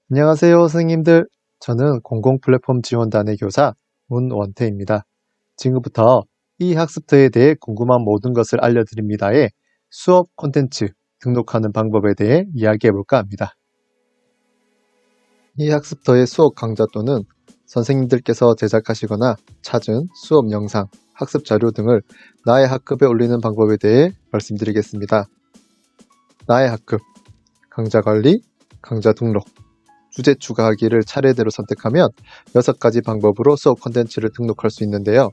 안녕하세요, 선생님들. 저는 공공플랫폼 지원단의 교사 문원태입니다. 지금부터 이 학습터에 대해 궁금한 모든 것을 알려드립니다의 수업 콘텐츠 등록하는 방법에 대해 이야기해볼까 합니다. 이 학습터의 수업 강좌 또는 선생님들께서 제작하시거나 찾은 수업 영상, 학습 자료 등을 나의 학급에 올리는 방법에 대해 말씀드리겠습니다. 나의 학급, 강좌 관리, 강좌 등록, 주제 추가하기를 차례대로 선택하면 6가지 방법으로 수업 콘텐츠를 등록할 수 있는데요.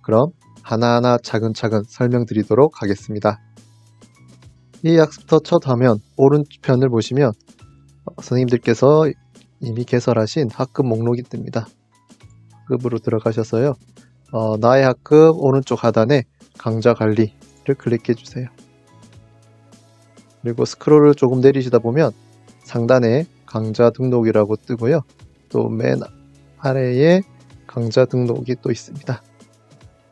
그럼 하나하나 차근차근 설명드리도록 하겠습니다. 이 학습터 첫 화면 오른편을 보시면 선생님들께서 이미 개설하신 학급 목록이 뜹니다. 학급으로 들어가셔서요. 나의 학급 오른쪽 하단에 강좌 관리를 클릭해 주세요. 그리고 스크롤을 조금 내리시다 보면 상단에 강좌 등록이라고 뜨고요. 또 맨 아래에 강좌 등록이 또 있습니다.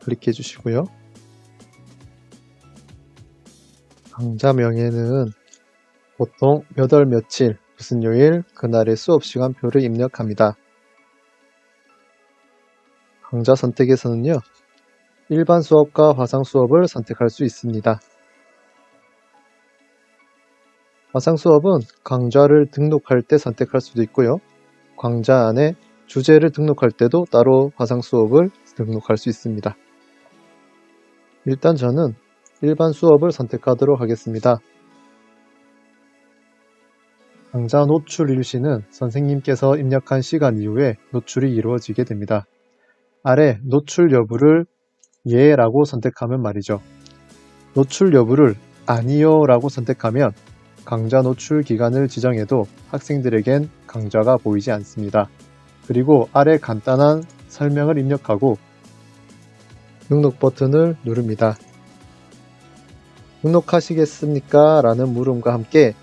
클릭해 주시고요. 강좌 명에는 보통 몇 월 며칠, 무슨 요일, 그날의 수업 시간표를 입력합니다. 강좌 선택에서는요. 일반 수업과 화상 수업을 선택할 수 있습니다. 화상 수업은 강좌를 등록할 때 선택할 수도 있고요. 강좌 안에 주제를 등록할 때도 따로 화상 수업을 등록할 수 있습니다. 일단 저는 일반 수업을 선택하도록 하겠습니다. 강좌 노출 일시는 선생님께서 입력한 시간 이후에 노출이 이루어지게 됩니다. 아래 노출 여부를 예라고 선택하면 말이죠. 노출 여부를 아니요 라고 선택하면 강좌 노출 기간을 지정해도 학생들에겐 강좌가 보이지 않습니다. 그리고 아래 간단한 설명을 입력하고 등록 버튼을 누릅니다. 등록하시겠습니까? 라는 물음과 함께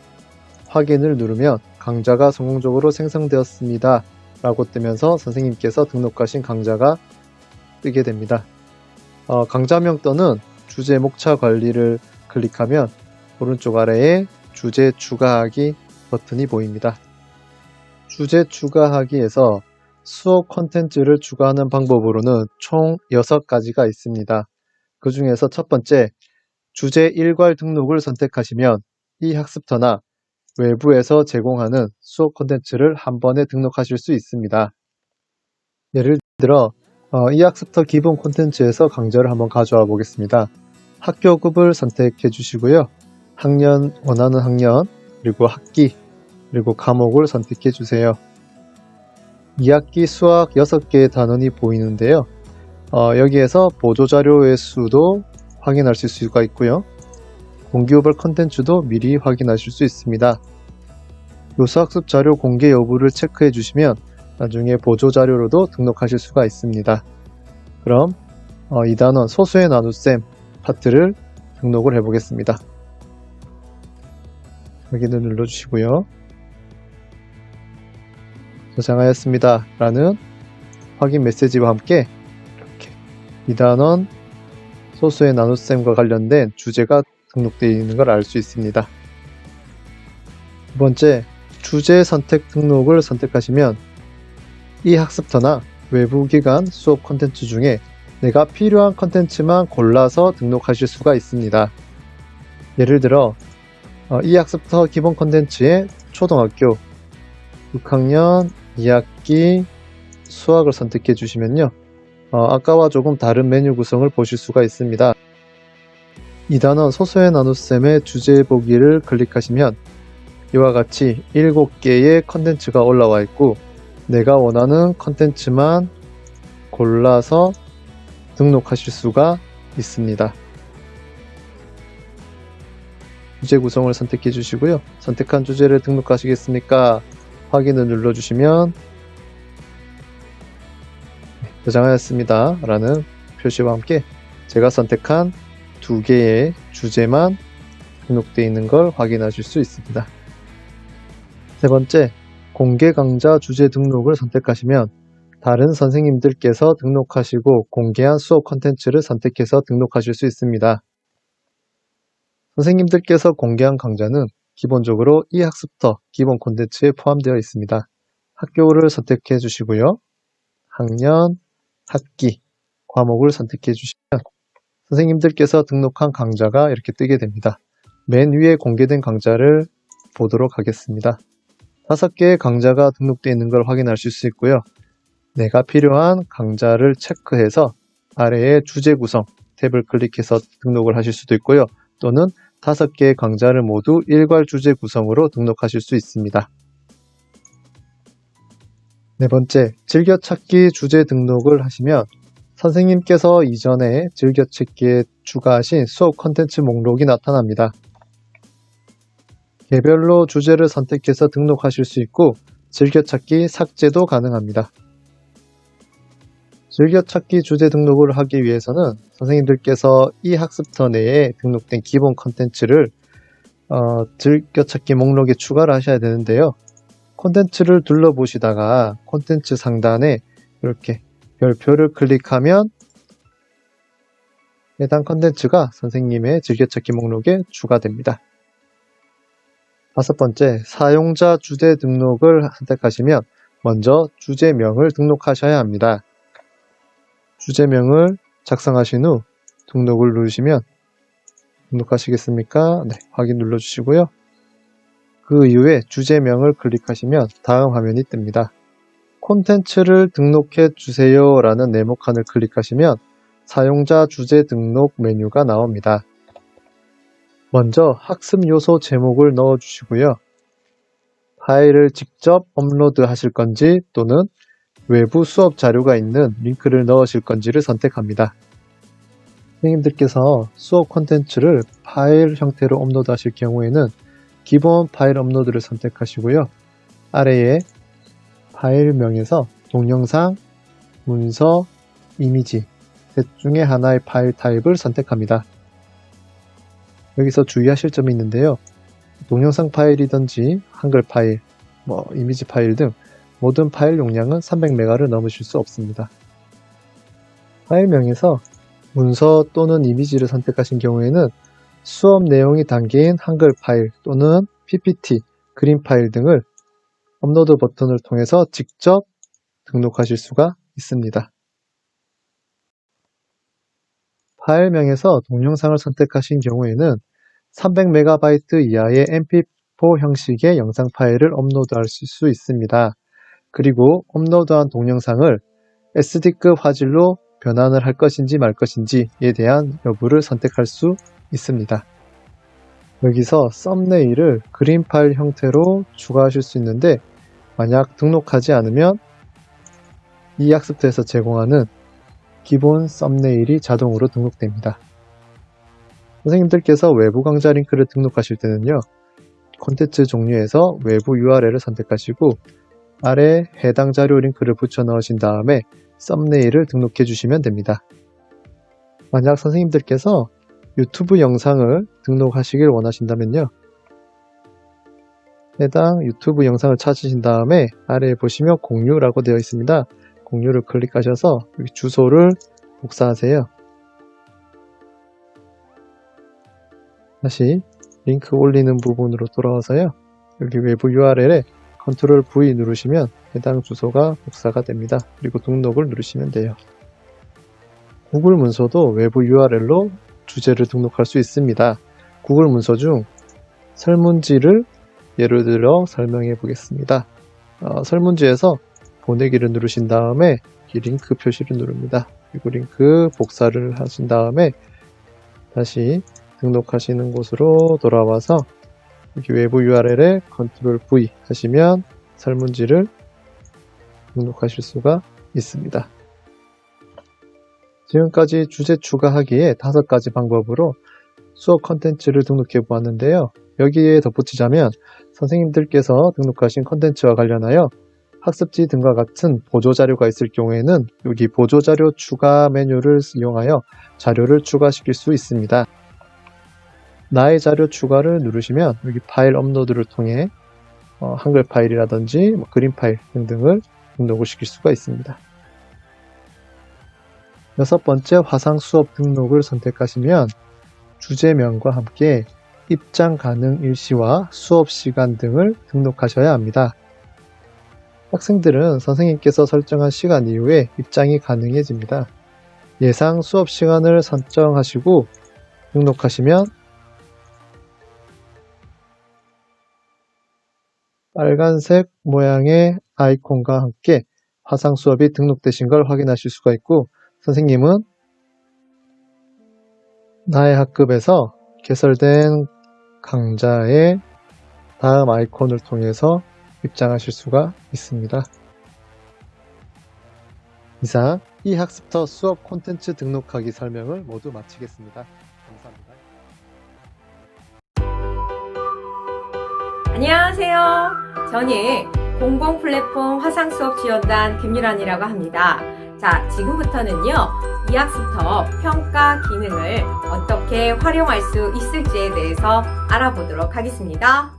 확인을 누르면 강좌가 성공적으로 생성되었습니다. 라고 뜨면서 선생님께서 등록하신 강좌가 뜨게 됩니다. 강좌명 또는 주제 목차 관리를 클릭하면 오른쪽 아래에 주제 추가하기 버튼이 보입니다. 주제 추가하기에서 수업 콘텐츠를 추가하는 방법으로는 총 6가지가 있습니다. 그 중에서 첫 번째, 주제 일괄 등록을 선택하시면 이 학습터나 외부에서 제공하는 수업 콘텐츠를 한 번에 등록하실 수 있습니다. 예를 들어 이 학습터 기본 콘텐츠에서 강좌를 한번 가져와 보겠습니다. 학교급을 선택해 주시고요. 학년, 원하는 학년, 그리고 학기, 그리고 과목을 선택해 주세요. 2학기 수학 6개의 단원이 보이는데요. 여기에서 보조자료의 수도 확인하실 수가 있고요. 공개후발 컨텐츠도 미리 확인하실 수 있습니다. 요수학습 자료 공개 여부를 체크해 주시면 나중에 보조자료로도 등록하실 수가 있습니다. 그럼 2단원 소수의 나눗셈 파트를 등록을 해 보겠습니다. 확인을 눌러주시고요. 저장하였습니다 라는 확인 메시지와 함께 이렇게 2단원 소수의 나눗셈과 관련된 주제가 등록되어 있는 걸 알 수 있습니다. 두 번째, 주제 선택 등록을 선택하시면 이 학습터나 외부 기관 수업 콘텐츠 중에 내가 필요한 콘텐츠만 골라서 등록하실 수가 있습니다. 예를 들어 이 학습터 기본 콘텐츠에 초등학교 6학년 2학기 수학을 선택해 주시면요. 아까와 조금 다른 메뉴 구성을 보실 수가 있습니다. 2단원 소소의 나눗셈의 주제 보기를 클릭하시면 이와 같이 7개의 컨텐츠가 올라와 있고 내가 원하는 컨텐츠만 골라서 등록하실 수가 있습니다. 주제 구성을 선택해 주시고요. 선택한 주제를 등록하시겠습니까? 확인을 눌러주시면 저장하였습니다 라는 표시와 함께 제가 선택한 2개의 주제만 등록되어 있는 걸 확인하실 수 있습니다. 세 번째, 공개 강좌 주제 등록을 선택하시면 다른 선생님들께서 등록하시고 공개한 수업 콘텐츠를 선택해서 등록하실 수 있습니다. 선생님들께서 공개한 강좌는 기본적으로 이 학습터 기본 콘텐츠에 포함되어 있습니다. 학교를 선택해 주시고요. 학년, 학기, 과목을 선택해 주시면 선생님들께서 등록한 강좌가 이렇게 뜨게 됩니다. 맨 위에 공개된 강좌를 보도록 하겠습니다. 5개의 강좌가 등록되어 있는 걸 확인하실 수 있고요. 내가 필요한 강좌를 체크해서 아래에 주제 구성 탭을 클릭해서 등록을 하실 수도 있고요. 또는 5개의 강좌를 모두 일괄 주제 구성으로 등록하실 수 있습니다. 네 번째, 즐겨찾기 주제 등록을 하시면 선생님께서 이전에 즐겨찾기에 추가하신 수업 콘텐츠 목록이 나타납니다. 개별로 주제를 선택해서 등록하실 수 있고 즐겨찾기 삭제도 가능합니다. 즐겨찾기 주제 등록을 하기 위해서는 선생님들께서 이 학습터 내에 등록된 기본 콘텐츠를 즐겨찾기 목록에 추가를 하셔야 되는데요. 콘텐츠를 둘러보시다가 콘텐츠 상단에 이렇게 별표를 클릭하면 해당 콘텐츠가 선생님의 즐겨찾기 목록에 추가됩니다. 5번째, 사용자 주제 등록을 선택하시면 먼저 주제명을 등록하셔야 합니다. 주제명을 작성하신 후 등록을 누르시면 등록하시겠습니까? 네, 확인 눌러주시고요. 그 이후에 주제명을 클릭하시면 다음 화면이 뜹니다. 콘텐츠를 등록해 주세요 라는 네모칸을 클릭하시면 사용자 주제 등록 메뉴가 나옵니다. 먼저 학습 요소 제목을 넣어 주시고요. 파일을 직접 업로드 하실 건지 또는 외부 수업 자료가 있는 링크를 넣으실 건지를 선택합니다. 선생님들께서 수업 콘텐츠를 파일 형태로 업로드 하실 경우에는 기본 파일 업로드를 선택하시고요. 아래에 파일명에서 동영상, 문서, 이미지 셋 중에 하나의 파일 타입을 선택합니다. 여기서 주의하실 점이 있는데요. 동영상 파일이든지 한글 파일, 이미지 파일 등 모든 파일 용량은 300MB를 넘으실 수 없습니다. 파일명에서 문서 또는 이미지를 선택하신 경우에는 수업 내용이 담긴 한글 파일 또는 PPT, 그림 파일 등을 업로드 버튼을 통해서 직접 등록하실 수가 있습니다. 파일명에서 동영상을 선택하신 경우에는 300MB 이하의 MP4 형식의 영상 파일을 업로드하실 수 있습니다. 그리고 업로드한 동영상을 SD급 화질로 변환을 할 것인지 말 것인지에 대한 여부를 선택할 수 있습니다. 여기서 썸네일을 그림 파일 형태로 추가하실 수 있는데 만약 등록하지 않으면 이 학습터에서 제공하는 기본 썸네일이 자동으로 등록됩니다. 선생님들께서 외부 강좌 링크를 등록하실 때는요. 콘텐츠 종류에서 외부 URL을 선택하시고 아래 해당 자료 링크를 붙여 넣으신 다음에 썸네일을 등록해 주시면 됩니다. 만약 선생님들께서 유튜브 영상을 등록하시길 원하신다면요. 해당 유튜브 영상을 찾으신 다음에 아래에 보시면 공유라고 되어 있습니다. 공유를 클릭하셔서 여기 주소를 복사하세요. 다시 링크 올리는 부분으로 돌아와서요. 여기 외부 URL에 컨트롤 V 누르시면 해당 주소가 복사가 됩니다. 그리고 등록을 누르시면 돼요. 구글 문서도 외부 URL로 주제를 등록할 수 있습니다. 구글 문서 중 설문지를 예를 들어 설명해 보겠습니다. 설문지에서 보내기를 누르신 다음에 링크 표시를 누릅니다. 그리고 링크 복사를 하신 다음에 다시 등록하시는 곳으로 돌아와서 여기 외부 URL에 컨트롤 V 하시면 설문지를 등록하실 수가 있습니다. 지금까지 주제 추가하기에 5가지 방법으로 수업 컨텐츠를 등록해 보았는데요. 여기에 덧붙이자면 선생님들께서 등록하신 컨텐츠와 관련하여 학습지 등과 같은 보조자료가 있을 경우에는 여기 보조자료 추가 메뉴를 이용하여 자료를 추가시킬 수 있습니다. 나의 자료 추가를 누르시면 여기 파일 업로드를 통해 한글 파일이라든지 그림 파일 등등을 등록을 시킬 수가 있습니다. 6번째 화상 수업 등록을 선택하시면 주제명과 함께 입장 가능 일시와 수업 시간 등을 등록하셔야 합니다. 학생들은 선생님께서 설정한 시간 이후에 입장이 가능해집니다. 예상 수업 시간을 설정하시고 등록하시면 빨간색 모양의 아이콘과 함께 화상 수업이 등록되신 걸 확인하실 수가 있고, 선생님은 나의 학급에서 개설된 강좌의 다음 아이콘을 통해서 입장하실 수가 있습니다. 이상 이학습터 수업 콘텐츠 등록하기 설명을 모두 마치겠습니다. 감사합니다. 안녕하세요. 저는 공공플랫폼 화상수업지원단 김유란이라고 합니다. 자, 지금부터는요, 이학습터 평가 기능을 어떻게 활용할 수 있을지에 대해서 알아보도록 하겠습니다.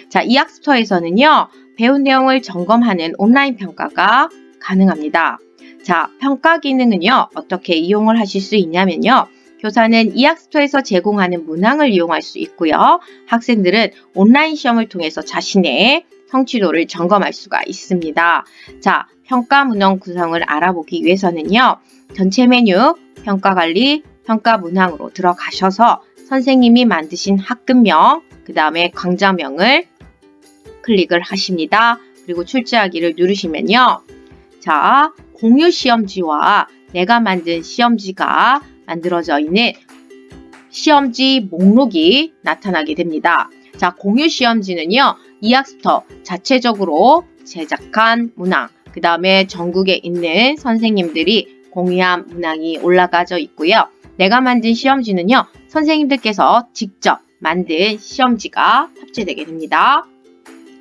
자, 이학습터에서는요, 배운 내용을 점검하는 온라인 평가가 가능합니다. 자, 평가 기능은요, 어떻게 이용을 하실 수 있냐면요, 교사는 이학습터에서 제공하는 문항을 이용할 수 있고요, 학생들은 온라인 시험을 통해서 자신의 성취도를 점검할 수가 있습니다. 자, 평가 문항 구성을 알아보기 위해서는요, 전체 메뉴, 평가 관리, 평가 문항으로 들어가셔서 선생님이 만드신 학급명, 그 다음에 강좌명을 클릭을 하십니다. 그리고 출제하기를 누르시면요, 자, 공유 시험지와 내가 만든 시험지가 만들어져 있는 시험지 목록이 나타나게 됩니다. 자, 공유 시험지는요, 이학습터 자체적으로 제작한 문항, 그 다음에 전국에 있는 선생님들이 공유한 문항이 올라가져 있고요. 내가 만든 시험지는요, 선생님들께서 직접 만든 시험지가 탑재되게 됩니다.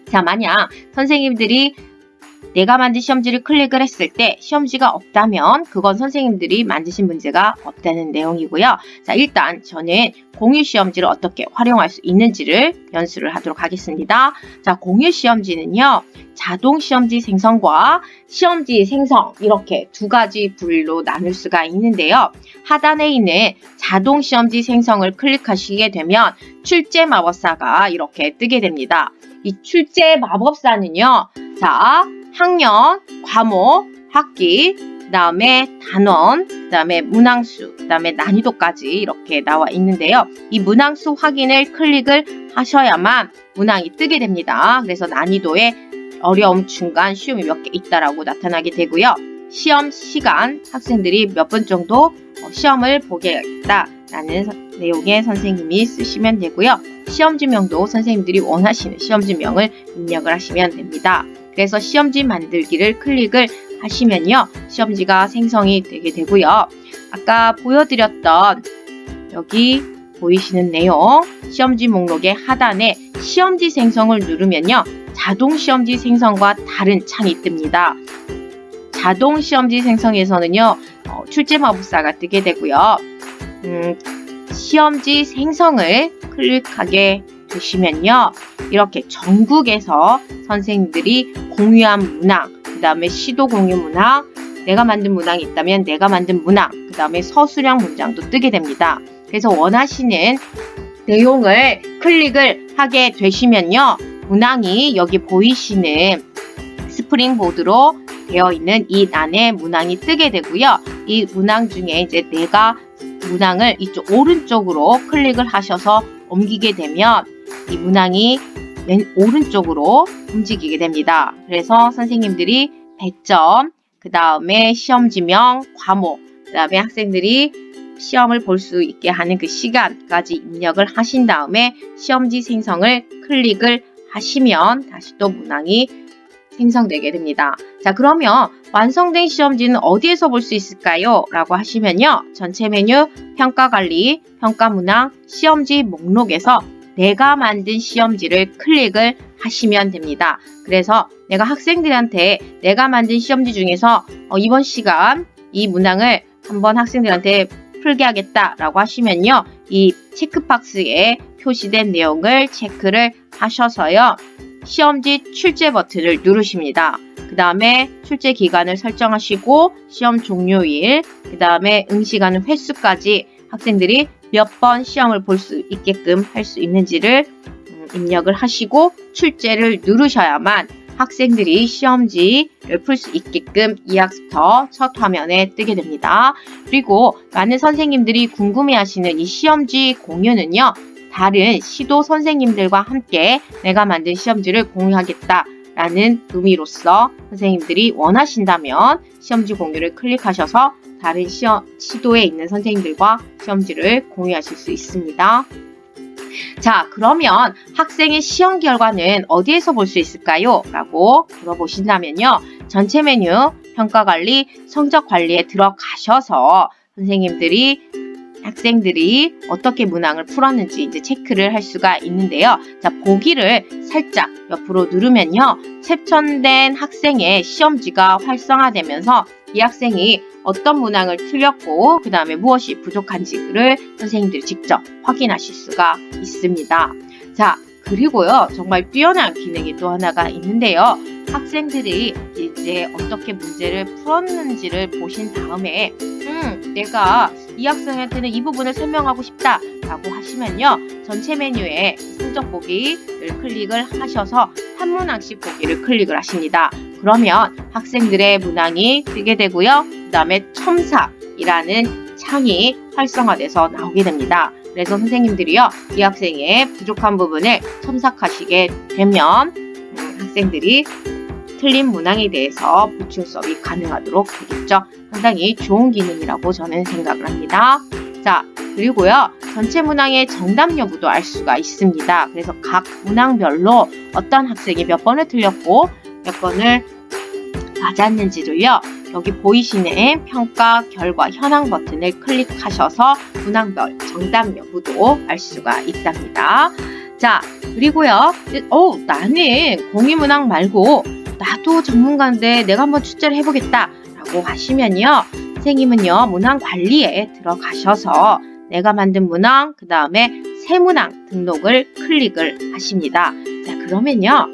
자, 만약 선생님들이 내가 만든 시험지를 클릭을 했을 때 시험지가 없다면 그건 선생님들이 만드신 문제가 없다는 내용이고요. 자, 일단 저는 공유 시험지를 어떻게 활용할 수 있는지를 연수를 하도록 하겠습니다. 자, 공유 시험지는요, 자동 시험지 생성과 시험지 생성, 이렇게 두 가지 부류로 나눌 수가 있는데요. 하단에 있는 자동 시험지 생성을 클릭하시게 되면 출제 마법사가 이렇게 뜨게 됩니다. 이 출제 마법사는요, 자, 학년, 과목, 학기, 그 다음에 단원, 그 다음에 문항수, 그 다음에 난이도까지 이렇게 나와 있는데요. 이 문항수 확인을 클릭을 하셔야만 문항이 뜨게 됩니다. 그래서 난이도에 어려움, 중간, 쉬움이 몇 개 있다라고 나타나게 되고요. 시험 시간, 학생들이 몇 분 정도 시험을 보겠다라는 내용의 선생님이 쓰시면 되고요. 시험지명도 선생님들이 원하시는 시험지명을 입력을 하시면 됩니다. 그래서 시험지 만들기를 클릭을 하시면요, 시험지가 생성이 되게 되고요. 아까 보여드렸던 여기 보이시는 내용, 시험지 목록의 하단에 시험지 생성을 누르면요, 자동 시험지 생성과 다른 창이 뜹니다. 자동 시험지 생성에서는요, 출제 마법사가 뜨게 되고요. 시험지 생성을 클릭하게 되시면요, 이렇게 전국에서 선생님들이 공유한 문항, 그 다음에 시도 공유 문항, 내가 만든 문항이 있다면 내가 만든 문항, 그 다음에 서술형 문장도 뜨게 됩니다. 그래서 원하시는 내용을 클릭을 하게 되시면요. 문항이 여기 보이시는 스프링보드로 되어 있는 이 난에 문항이 뜨게 되고요. 이 문항 중에 이제 내가 문항을 이쪽 오른쪽으로 클릭을 하셔서 옮기게 되면 이 문항이 맨 오른쪽으로 움직이게 됩니다. 그래서 선생님들이 배점, 그 다음에 시험지명, 과목, 그 다음에 학생들이 시험을 볼 수 있게 하는 그 시간까지 입력을 하신 다음에 시험지 생성을 클릭을 하시면 다시 또 문항이 생성되게 됩니다. 자, 그러면 완성된 시험지는 어디에서 볼 수 있을까요? 라고 하시면요. 전체 메뉴, 평가관리, 평가문항, 시험지 목록에서 내가 만든 시험지를 클릭을 하시면 됩니다. 그래서 내가 학생들한테 내가 만든 시험지 중에서 이번 시간 이 문항을 한번 학생들한테 풀게 하겠다라고 하시면요. 이 체크박스에 표시된 내용을 체크를 하셔서요. 시험지 출제 버튼을 누르십니다. 그 다음에 출제 기간을 설정하시고 시험 종료일, 그 다음에 응시가는 횟수까지 학생들이 몇 번 시험을 볼 수 있게끔 할 수 있는지를 입력을 하시고 출제를 누르셔야만 학생들이 시험지를 풀 수 있게끔 이학스터 첫 화면에 뜨게 됩니다. 그리고 많은 선생님들이 궁금해하시는 이 시험지 공유는요. 다른 시도 선생님들과 함께 내가 만든 시험지를 공유하겠다라는 의미로서 선생님들이 원하신다면 시험지 공유를 클릭하셔서 다른 시도에 있는 선생님들과 시험지를 공유하실 수 있습니다. 자, 그러면 학생의 시험 결과는 어디에서 볼 수 있을까요? 라고 물어보신다면요. 전체 메뉴, 평가관리, 성적관리에 들어가셔서 학생들이 어떻게 문항을 풀었는지 이제 체크를 할 수가 있는데요. 자, 보기를 살짝 옆으로 누르면요. 캡처된 학생의 시험지가 활성화되면서 이 학생이 어떤 문항을 틀렸고 그 다음에 무엇이 부족한지를 선생님들이 직접 확인하실 수가 있습니다. 자, 그리고요. 정말 뛰어난 기능이 또 하나가 있는데요. 학생들이 이제 어떻게 문제를 풀었는지를 보신 다음에 내가 이 학생한테는 이 부분을 설명하고 싶다 라고 하시면요. 전체 메뉴에 성적 보기를 클릭을 하셔서 한 문항씩 보기를 클릭을 하십니다. 그러면 학생들의 문항이 뜨게 되고요. 그 다음에 첨삭이라는 창이 활성화돼서 나오게 됩니다. 그래서 선생님들이요. 이 학생의 부족한 부분을 첨삭하시게 되면 학생들이 틀린 문항에 대해서 보충 수업이 가능하도록 되겠죠. 상당히 좋은 기능이라고 저는 생각을 합니다. 자, 그리고요. 전체 문항의 정답 여부도 알 수가 있습니다. 그래서 각 문항별로 어떤 학생이 몇 번을 틀렸고 몇 번을 맞았는지를요. 여기 보이시는 평가 결과 현황 버튼을 클릭하셔서 문항별 정답 여부도 알 수가 있답니다. 자, 그리고요. 나는 공유문항 말고 나도 전문가인데 내가 한번 출제를 해보겠다 라고 하시면요. 선생님은요. 문항 관리에 들어가셔서 내가 만든 문항, 그 다음에 새 문항 등록을 클릭을 하십니다. 자, 그러면요.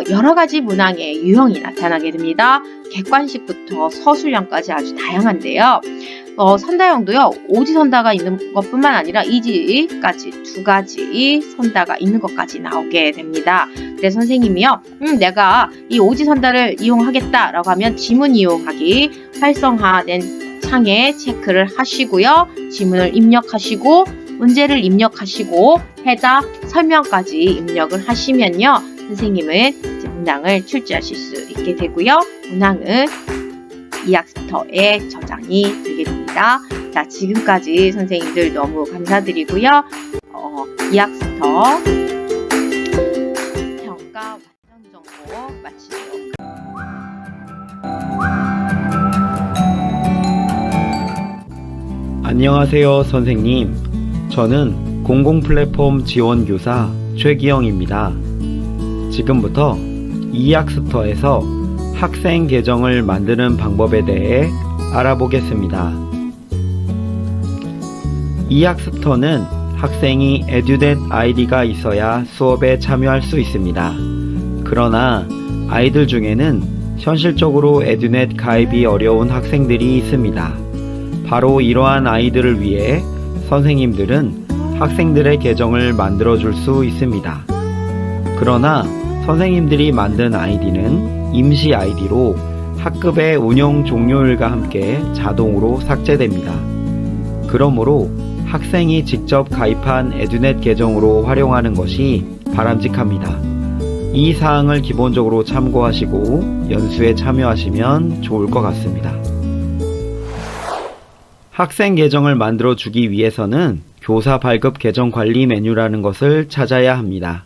여러 가지 문항의 유형이 나타나게 됩니다. 객관식부터 서술형까지 아주 다양한데요. 선다형도요. 오지선다가 있는 것뿐만 아니라 이지까지 두 가지 선다가 있는 것까지 나오게 됩니다. 그래서 선생님이요. 내가 이 오지선다를 이용하겠다라고 하면 지문 이용하기 활성화된 창에 체크를 하시고요. 지문을 입력하시고 문제를 입력하시고 해자 설명까지 입력을 하시면요. 선생님은 이제 문항을 출제하실 수 있게 되고요. 문항은 이학스터에 저장이 되게 됩니다. 자, 지금까지 선생님들 너무 감사드리고요. 이학스터 평가 완성 정보 마치도록 안녕하세요, 선생님. 저는 공공플랫폼 지원교사 최기영입니다. 지금부터 이학스터에서 학생 계정을 만드는 방법에 대해 알아보겠습니다. 이학스터는 학생이 에듀넷 아이디가 있어야 수업에 참여할 수 있습니다. 그러나 아이들 중에는 현실적으로 에듀넷 가입이 어려운 학생들이 있습니다. 바로 이러한 아이들을 위해 선생님들은 학생들의 계정을 만들어 줄 수 있습니다. 그러나 선생님들이 만든 아이디는 임시 아이디로 학급의 운영 종료일과 함께 자동으로 삭제됩니다. 그러므로 학생이 직접 가입한 에듀넷 계정으로 활용하는 것이 바람직합니다. 이 사항을 기본적으로 참고하시고 연수에 참여하시면 좋을 것 같습니다. 학생 계정을 만들어 주기 위해서는 교사 발급 계정 관리 메뉴라는 것을 찾아야 합니다.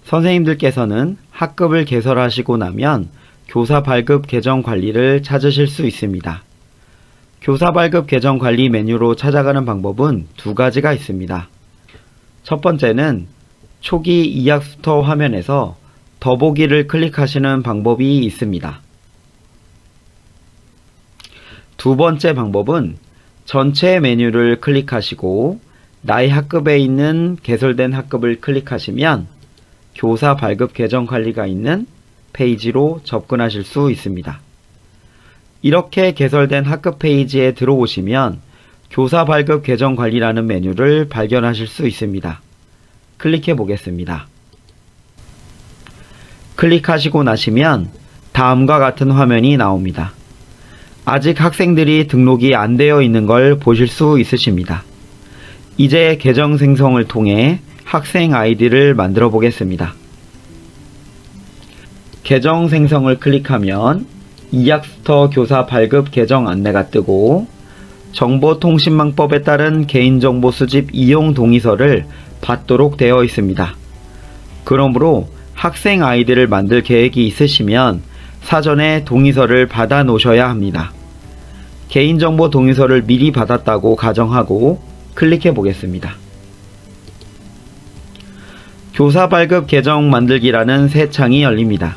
선생님들께서는 학급을 개설하시고 나면 교사 발급 계정 관리를 찾으실 수 있습니다. 교사 발급 계정 관리 메뉴로 찾아가는 방법은 두 가지가 있습니다. 첫 번째는 초기 이학스토어 화면에서 더보기를 클릭하시는 방법이 있습니다. 두 번째 방법은 전체 메뉴를 클릭하시고 나의 학급에 있는 개설된 학급을 클릭하시면 교사 발급 계정 관리가 있는 페이지로 접근하실 수 있습니다. 이렇게 개설된 학급 페이지에 들어오시면 교사 발급 계정 관리라는 메뉴를 발견하실 수 있습니다. 클릭해 보겠습니다. 클릭하시고 나시면 다음과 같은 화면이 나옵니다. 아직 학생들이 등록이 안 되어 있는 걸 보실 수 있으십니다. 이제 계정 생성을 통해 학생 아이디를 만들어 보겠습니다. 계정 생성을 클릭하면 이학스토어 교사 발급 계정 안내가 뜨고 정보통신망법에 따른 개인정보 수집 이용 동의서를 받도록 되어 있습니다. 그러므로 학생 아이디를 만들 계획이 있으시면 사전에 동의서를 받아 놓으셔야 합니다. 개인정보 동의서를 미리 받았다고 가정하고 클릭해 보겠습니다. 교사 발급 계정 만들기라는 새 창이 열립니다.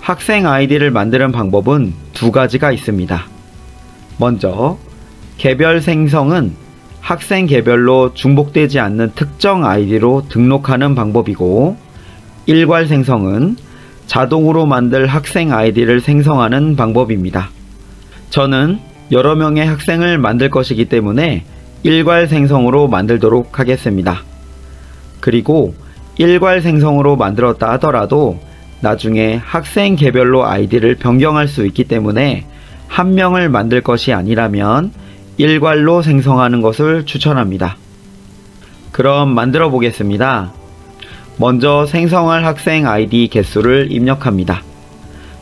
학생 아이디를 만드는 방법은 두 가지가 있습니다. 먼저 개별 생성은 학생 개별로 중복되지 않는 특정 아이디로 등록하는 방법이고, 일괄 생성은 자동으로 만들 학생 아이디를 생성하는 방법입니다. 저는 여러 명의 학생을 만들 것이기 때문에 일괄 생성으로 만들도록 하겠습니다. 그리고 일괄 생성으로 만들었다 하더라도 나중에 학생 개별로 아이디를 변경할 수 있기 때문에 한 명을 만들 것이 아니라면 일괄로 생성하는 것을 추천합니다. 그럼 만들어 보겠습니다. 먼저 생성할 학생 아이디 개수를 입력합니다.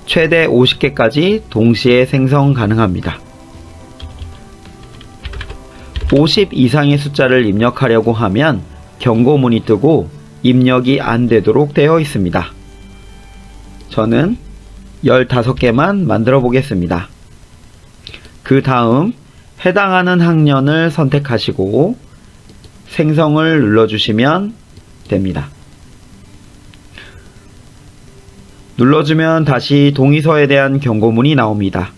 최대 50개까지 동시에 생성 가능합니다. 50 이상의 숫자를 입력하려고 하면 경고문이 뜨고 입력이 안 되도록 되어 있습니다. 저는 15개만 만들어 보겠습니다. 그 다음 해당하는 학년을 선택하시고 생성을 눌러주시면 됩니다. 눌러주면 다시 동의서에 대한 경고문이 나옵니다.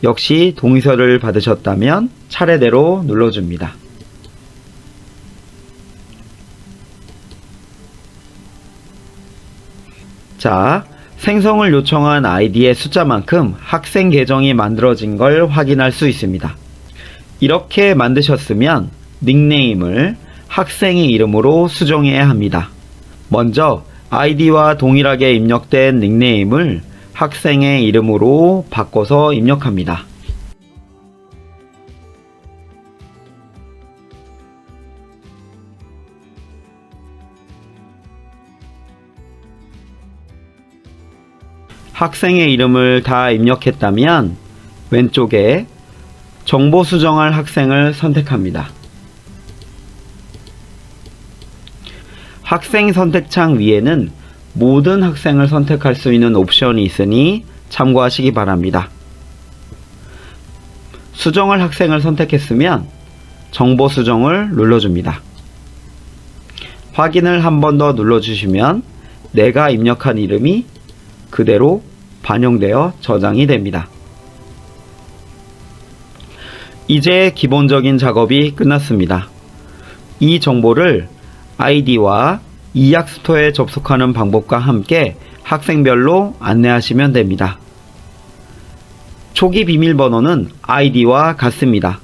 역시 동의서를 받으셨다면 차례대로 눌러줍니다. 자, 생성을 요청한 아이디의 숫자만큼 학생 계정이 만들어진 걸 확인할 수 있습니다. 이렇게 만드셨으면 닉네임을 학생의 이름으로 수정해야 합니다. 먼저 아이디와 동일하게 입력된 닉네임을 학생의 이름으로 바꿔서 입력합니다. 학생의 이름을 다 입력했다면 왼쪽에 정보 수정할 학생을 선택합니다. 학생 선택창 위에는 모든 학생을 선택할 수 있는 옵션이 있으니 참고하시기 바랍니다. 수정할 학생을 선택했으면 정보 수정을 눌러줍니다. 확인을 한 번 더 눌러주시면 내가 입력한 이름이 그대로 반영되어 저장이 됩니다. 이제 기본적인 작업이 끝났습니다. 이 정보를 아이디와 이학스토어에 접속하는 방법과 함께 학생별로 안내하시면 됩니다. 초기 비밀번호는 아이디와 같습니다.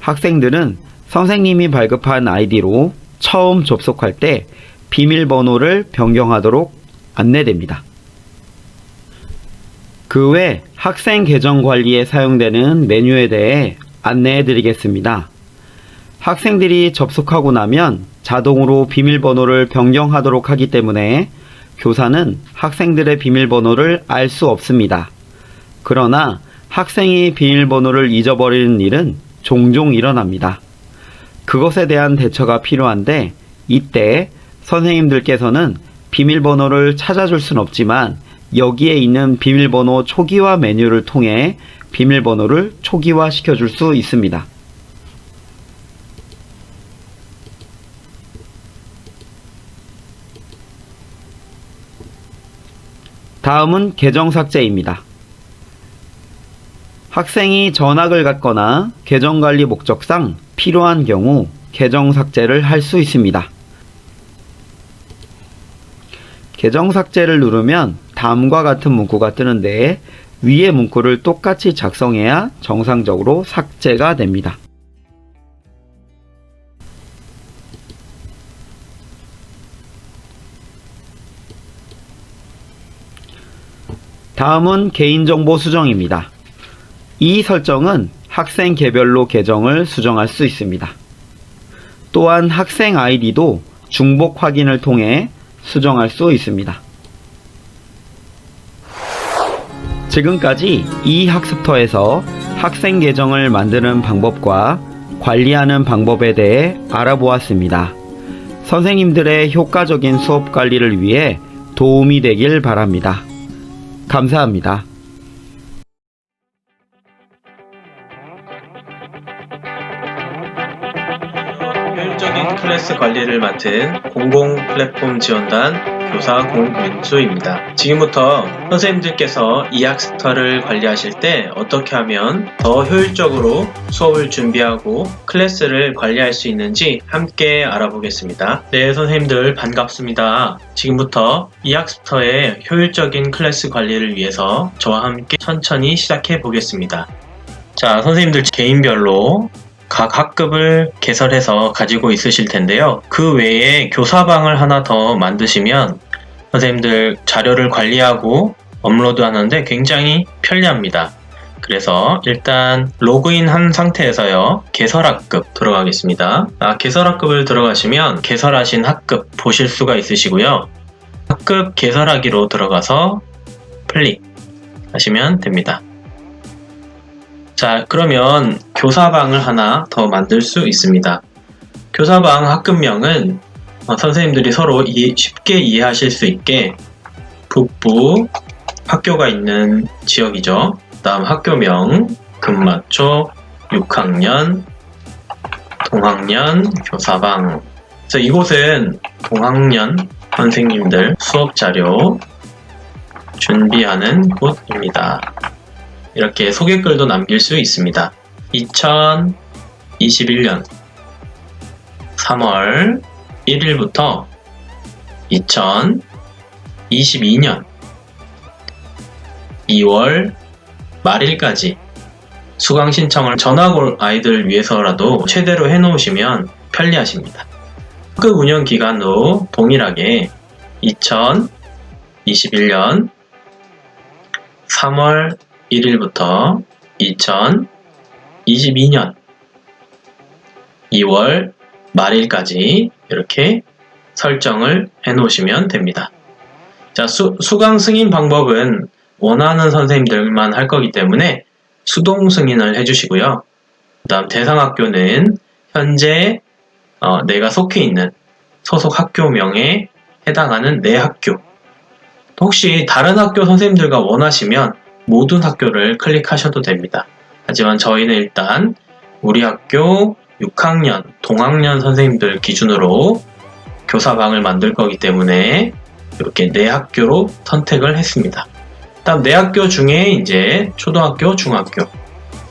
학생들은 선생님이 발급한 아이디로 처음 접속할 때 비밀번호를 변경하도록 안내됩니다. 그 외 학생 계정 관리에 사용되는 메뉴에 대해 안내해 드리겠습니다. 학생들이 접속하고 나면 자동으로 비밀번호를 변경하도록 하기 때문에 교사는 학생들의 비밀번호를 알 수 없습니다. 그러나 학생이 비밀번호를 잊어버리는 일은 종종 일어납니다. 그것에 대한 대처가 필요한데 이때 선생님들께서는 비밀번호를 찾아줄 순 없지만 여기에 있는 비밀번호 초기화 메뉴를 통해 비밀번호를 초기화 시켜줄 수 있습니다. 다음은 계정 삭제입니다. 학생이 전학을 갔거나 계정 관리 목적상 필요한 경우 계정 삭제를 할 수 있습니다. 계정 삭제를 누르면 다음과 같은 문구가 뜨는데 위의 문구를 똑같이 작성해야 정상적으로 삭제가 됩니다. 다음은 개인정보 수정입니다. 이 설정은 학생 개별로 계정을 수정할 수 있습니다. 또한 학생 아이디도 중복 확인을 통해 수정할 수 있습니다. 지금까지 이 학습터에서 학생 계정을 만드는 방법과 관리하는 방법에 대해 알아보았습니다. 선생님들의 효과적인 수업 관리를 위해 도움이 되길 바랍니다. 감사합니다. 효율적인 클래스 관리를 맡은 공공 플랫폼 지원단 교사 공민수입니다. 지금부터 선생님들께서 이 학습터를 관리하실 때 어떻게 하면 더 효율적으로 수업을 준비하고 클래스를 관리할 수 있는지 함께 알아보겠습니다. 네, 선생님들 반갑습니다. 지금부터 이 학습터의 효율적인 클래스 관리를 위해서 저와 함께 천천히 시작해 보겠습니다. 자, 선생님들 개인별로 각 학급을 개설해서 가지고 있으실 텐데요. 그 외에 교사방을 하나 더 만드시면 선생님들 자료를 관리하고 업로드하는데 굉장히 편리합니다. 그래서 일단 로그인 한 상태에서요. 개설학급 들어가겠습니다. 개설학급을 들어가시면 개설하신 학급 보실 수가 있으시고요. 학급 개설하기로 들어가서 클릭 하시면 됩니다. 자, 그러면 교사방을 하나 더 만들 수 있습니다. 교사방 학급명은 선생님들이 서로 쉽게 이해하실 수 있게 북부 학교가 있는 지역이죠. 다음 학교명, 금마초, 6학년, 동학년, 교사방. 그래서 이곳은 동학년 선생님들 수업 자료 준비하는 곳입니다. 이렇게 소개글도 남길 수 있습니다. 2021년 3월 1일부터 2022년 2월 말일까지 수강 신청을 전학 올 아이들 위해서라도 최대로 해놓으시면 편리하십니다. 학급 운영 기간도 동일하게 2021년 3월 1일부터 2022년 2월 말일까지 이렇게 설정을 해 놓으시면 됩니다. 자, 수강 승인 방법은 원하는 선생님들만 할 거기 때문에 수동 승인을 해주시고요. 그 다음 대상 학교는 현재 내가 속해 있는 소속 학교명에 해당하는 내 학교. 혹시 다른 학교 선생님들과 원하시면 모든 학교를 클릭하셔도 됩니다. 하지만 저희는 일단 우리 학교 6학년, 동학년 선생님들 기준으로 교사방을 만들 거기 때문에 이렇게 네 학교로 선택을 했습니다. 다음 네 학교 중에 이제 초등학교, 중학교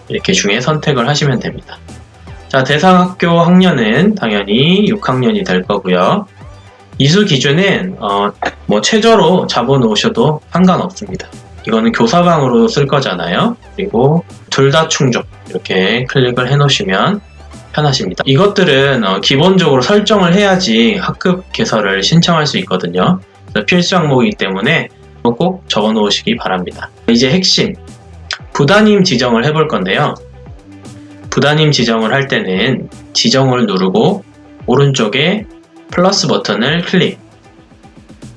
이렇게 중에 선택을 하시면 됩니다. 자, 대상 학교 학년은 당연히 6학년이 될 거고요. 이수 기준은 최저로 잡아놓으셔도 상관없습니다. 이거는 교사방으로 쓸 거잖아요. 그리고 둘 다 충족 이렇게 클릭을 해 놓으시면 편하십니다. 이것들은 기본적으로 설정을 해야지 학급 개설을 신청할 수 있거든요. 그래서 필수 항목이기 때문에 꼭 적어 놓으시기 바랍니다. 이제 핵심, 부담임 지정을 해볼 건데요. 부담임 지정을 할 때는 지정을 누르고 오른쪽에 플러스 버튼을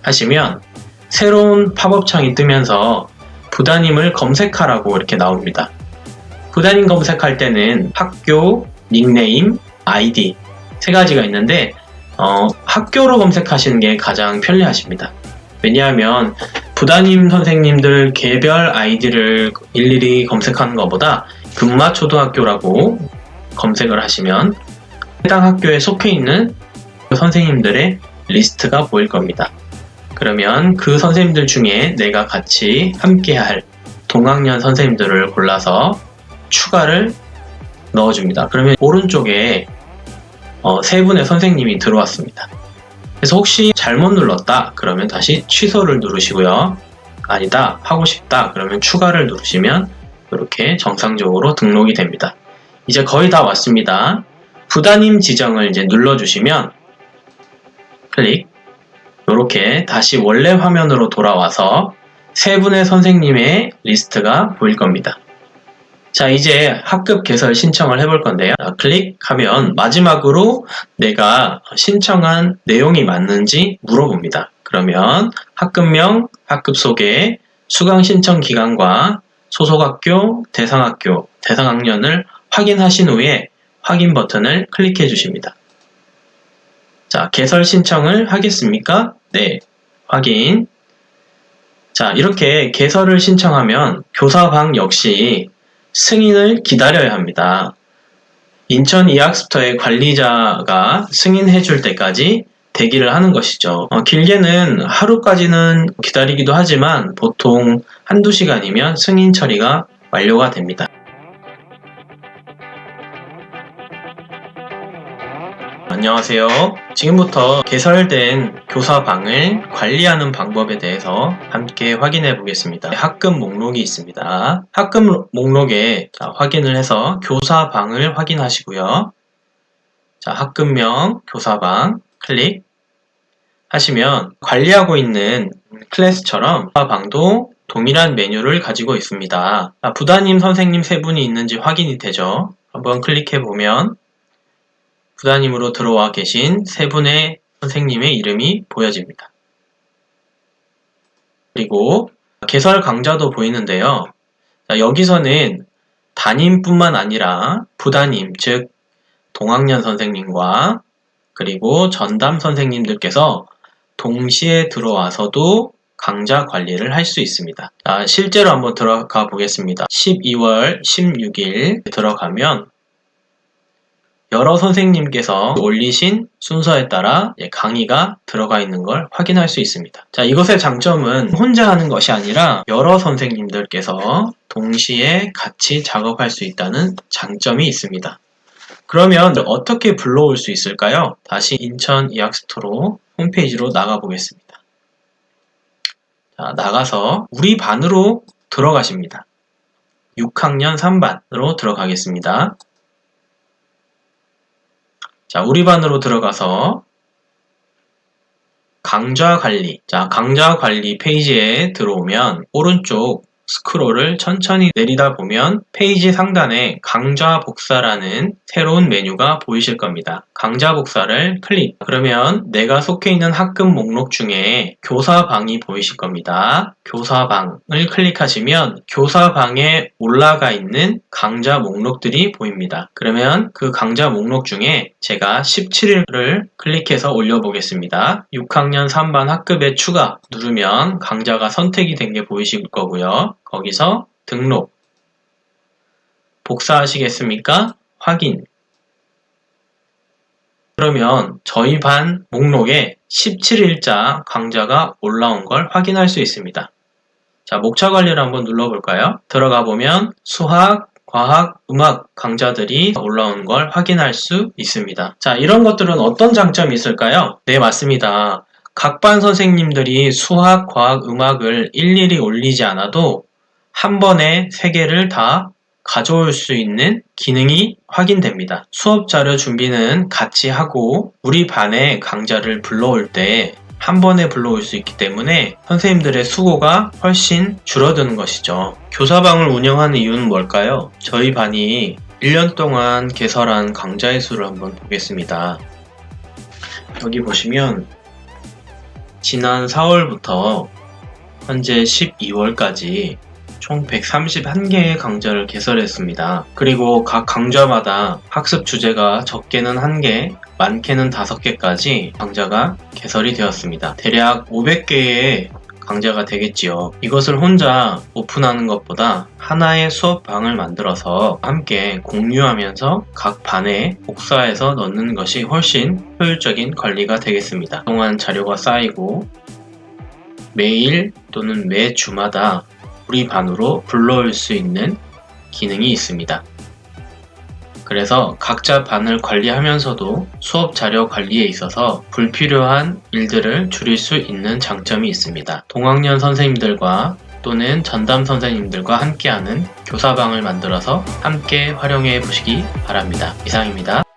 클릭하시면 새로운 팝업 창이 뜨면서 부담임을 검색하라고 이렇게 나옵니다. 부담임 검색할 때는 학교, 닉네임, 아이디 세 가지가 있는데 학교로 검색하시는 게 가장 편리하십니다. 왜냐하면 부담임 선생님들 개별 아이디를 일일이 검색하는 것보다 금마초등학교라고 검색을 하시면 해당 학교에 속해 있는 선생님들의 리스트가 보일 겁니다. 그러면 그 선생님들 중에 내가 같이 함께할 동학년 선생님들을 골라서 추가를 넣어줍니다. 그러면 오른쪽에 세 분의 선생님이 들어왔습니다. 그래서 혹시 잘못 눌렀다 그러면 다시 취소를 누르시고요. 아니다 하고 싶다 그러면 추가를 누르시면 이렇게 정상적으로 등록이 됩니다. 이제 거의 다 왔습니다. 부담임 지정을 이제 눌러주시면 클릭, 이렇게 다시 원래 화면으로 돌아와서 세 분의 선생님의 리스트가 보일 겁니다. 자, 이제 학급 개설 신청을 해볼 건데요. 클릭하면 마지막으로 내가 신청한 내용이 맞는지 물어봅니다. 그러면 학급명, 학급 소개, 수강 신청 기간과 소속학교, 대상학교, 대상학년을 확인하신 후에 확인 버튼을 클릭해 주십니다. 자, 개설 신청을 하겠습니까? 네, 확인. 자, 이렇게 개설을 신청하면 교사방 역시 승인을 기다려야 합니다. 인천 이학스터의 관리자가 승인해 줄 때까지 대기를 하는 것이죠. 길게는 하루까지는 기다리기도 하지만 보통 한두 시간이면 승인 처리가 완료가 됩니다. 안녕하세요. 지금부터 개설된 교사방을 관리하는 방법에 대해서 함께 확인해 보겠습니다. 학급 목록이 있습니다. 학급 목록에 확인을 해서 교사방을 확인하시고요. 자, 학급명 교사방 클릭 하시면 관리하고 있는 클래스처럼 교사방도 동일한 메뉴를 가지고 있습니다. 부담임 선생님 세 분이 있는지 확인이 되죠. 한번 클릭해 보면 부담임으로 들어와 계신 세 분의 선생님의 이름이 보여집니다. 그리고 개설 강좌도 보이는데요. 여기서는 담임뿐만 아니라 부담임, 즉 동학년 선생님과 그리고 전담 선생님들께서 동시에 들어와서도 강좌 관리를 할 수 있습니다. 실제로 한번 들어가 보겠습니다. 12월 16일 들어가면 여러 선생님께서 올리신 순서에 따라 강의가 들어가 있는 걸 확인할 수 있습니다. 자, 이것의 장점은 혼자 하는 것이 아니라 여러 선생님들께서 동시에 같이 작업할 수 있다는 장점이 있습니다. 그러면 어떻게 불러올 수 있을까요? 다시 인천 이학스토로 홈페이지로 나가 보겠습니다. 자, 나가서 우리 반으로 들어가십니다. 6학년 3반으로 들어가겠습니다. 자, 우리 반으로 들어가서 강좌 관리. 자, 강좌 관리 페이지에 들어오면 오른쪽 스크롤을 천천히 내리다 보면 페이지 상단에 강좌 복사라는 새로운 메뉴가 보이실 겁니다. 강좌 복사를 클릭. 그러면 내가 속해 있는 학급 목록 중에 교사방이 보이실 겁니다. 교사방을 클릭하시면 교사방에 올라가 있는 강좌 목록들이 보입니다. 그러면 그 강좌 목록 중에 제가 17일을 클릭해서 올려보겠습니다. 6학년 3반 학급에 추가 누르면 강좌가 선택이 된 게 보이실 거고요. 거기서 등록. 복사하시겠습니까? 확인. 그러면 저희 반 목록에 17일자 강좌가 올라온 걸 확인할 수 있습니다. 자, 목차 관리를 한번 눌러볼까요? 들어가 보면 수학, 과학, 음악 강좌들이 올라온 걸 확인할 수 있습니다. 자, 이런 것들은 어떤 장점이 있을까요? 네, 맞습니다. 각 반 선생님들이 수학, 과학, 음악을 일일이 올리지 않아도 한 번에 3개를 다 가져올 수 있는 기능이 확인됩니다. 수업 자료 준비는 같이 하고 우리 반에 강좌를 불러올 때 한 번에 불러올 수 있기 때문에 선생님들의 수고가 훨씬 줄어드는 것이죠. 교사방을 운영하는 이유는 뭘까요? 저희 반이 1년 동안 개설한 강좌의 수를 한번 보겠습니다. 여기 보시면 지난 4월부터 현재 12월까지 총 131개의 강좌를 개설했습니다. 그리고 각 강좌마다 학습 주제가 적게는 1개, 많게는 5개까지 강좌가 개설이 되었습니다. 대략 500개의 강좌가 되겠지요. 이것을 혼자 오픈하는 것보다 하나의 수업방을 만들어서 함께 공유하면서 각 반에 복사해서 넣는 것이 훨씬 효율적인 관리가 되겠습니다. 그동안 자료가 쌓이고 매일 또는 매 주마다 우리 반으로 불러올 수 있는 기능이 있습니다. 그래서 각자 반을 관리하면서도 수업 자료 관리에 있어서 불필요한 일들을 줄일 수 있는 장점이 있습니다. 동학년 선생님들과 또는 전담 선생님들과 함께하는 교사방을 만들어서 함께 활용해 보시기 바랍니다. 이상입니다.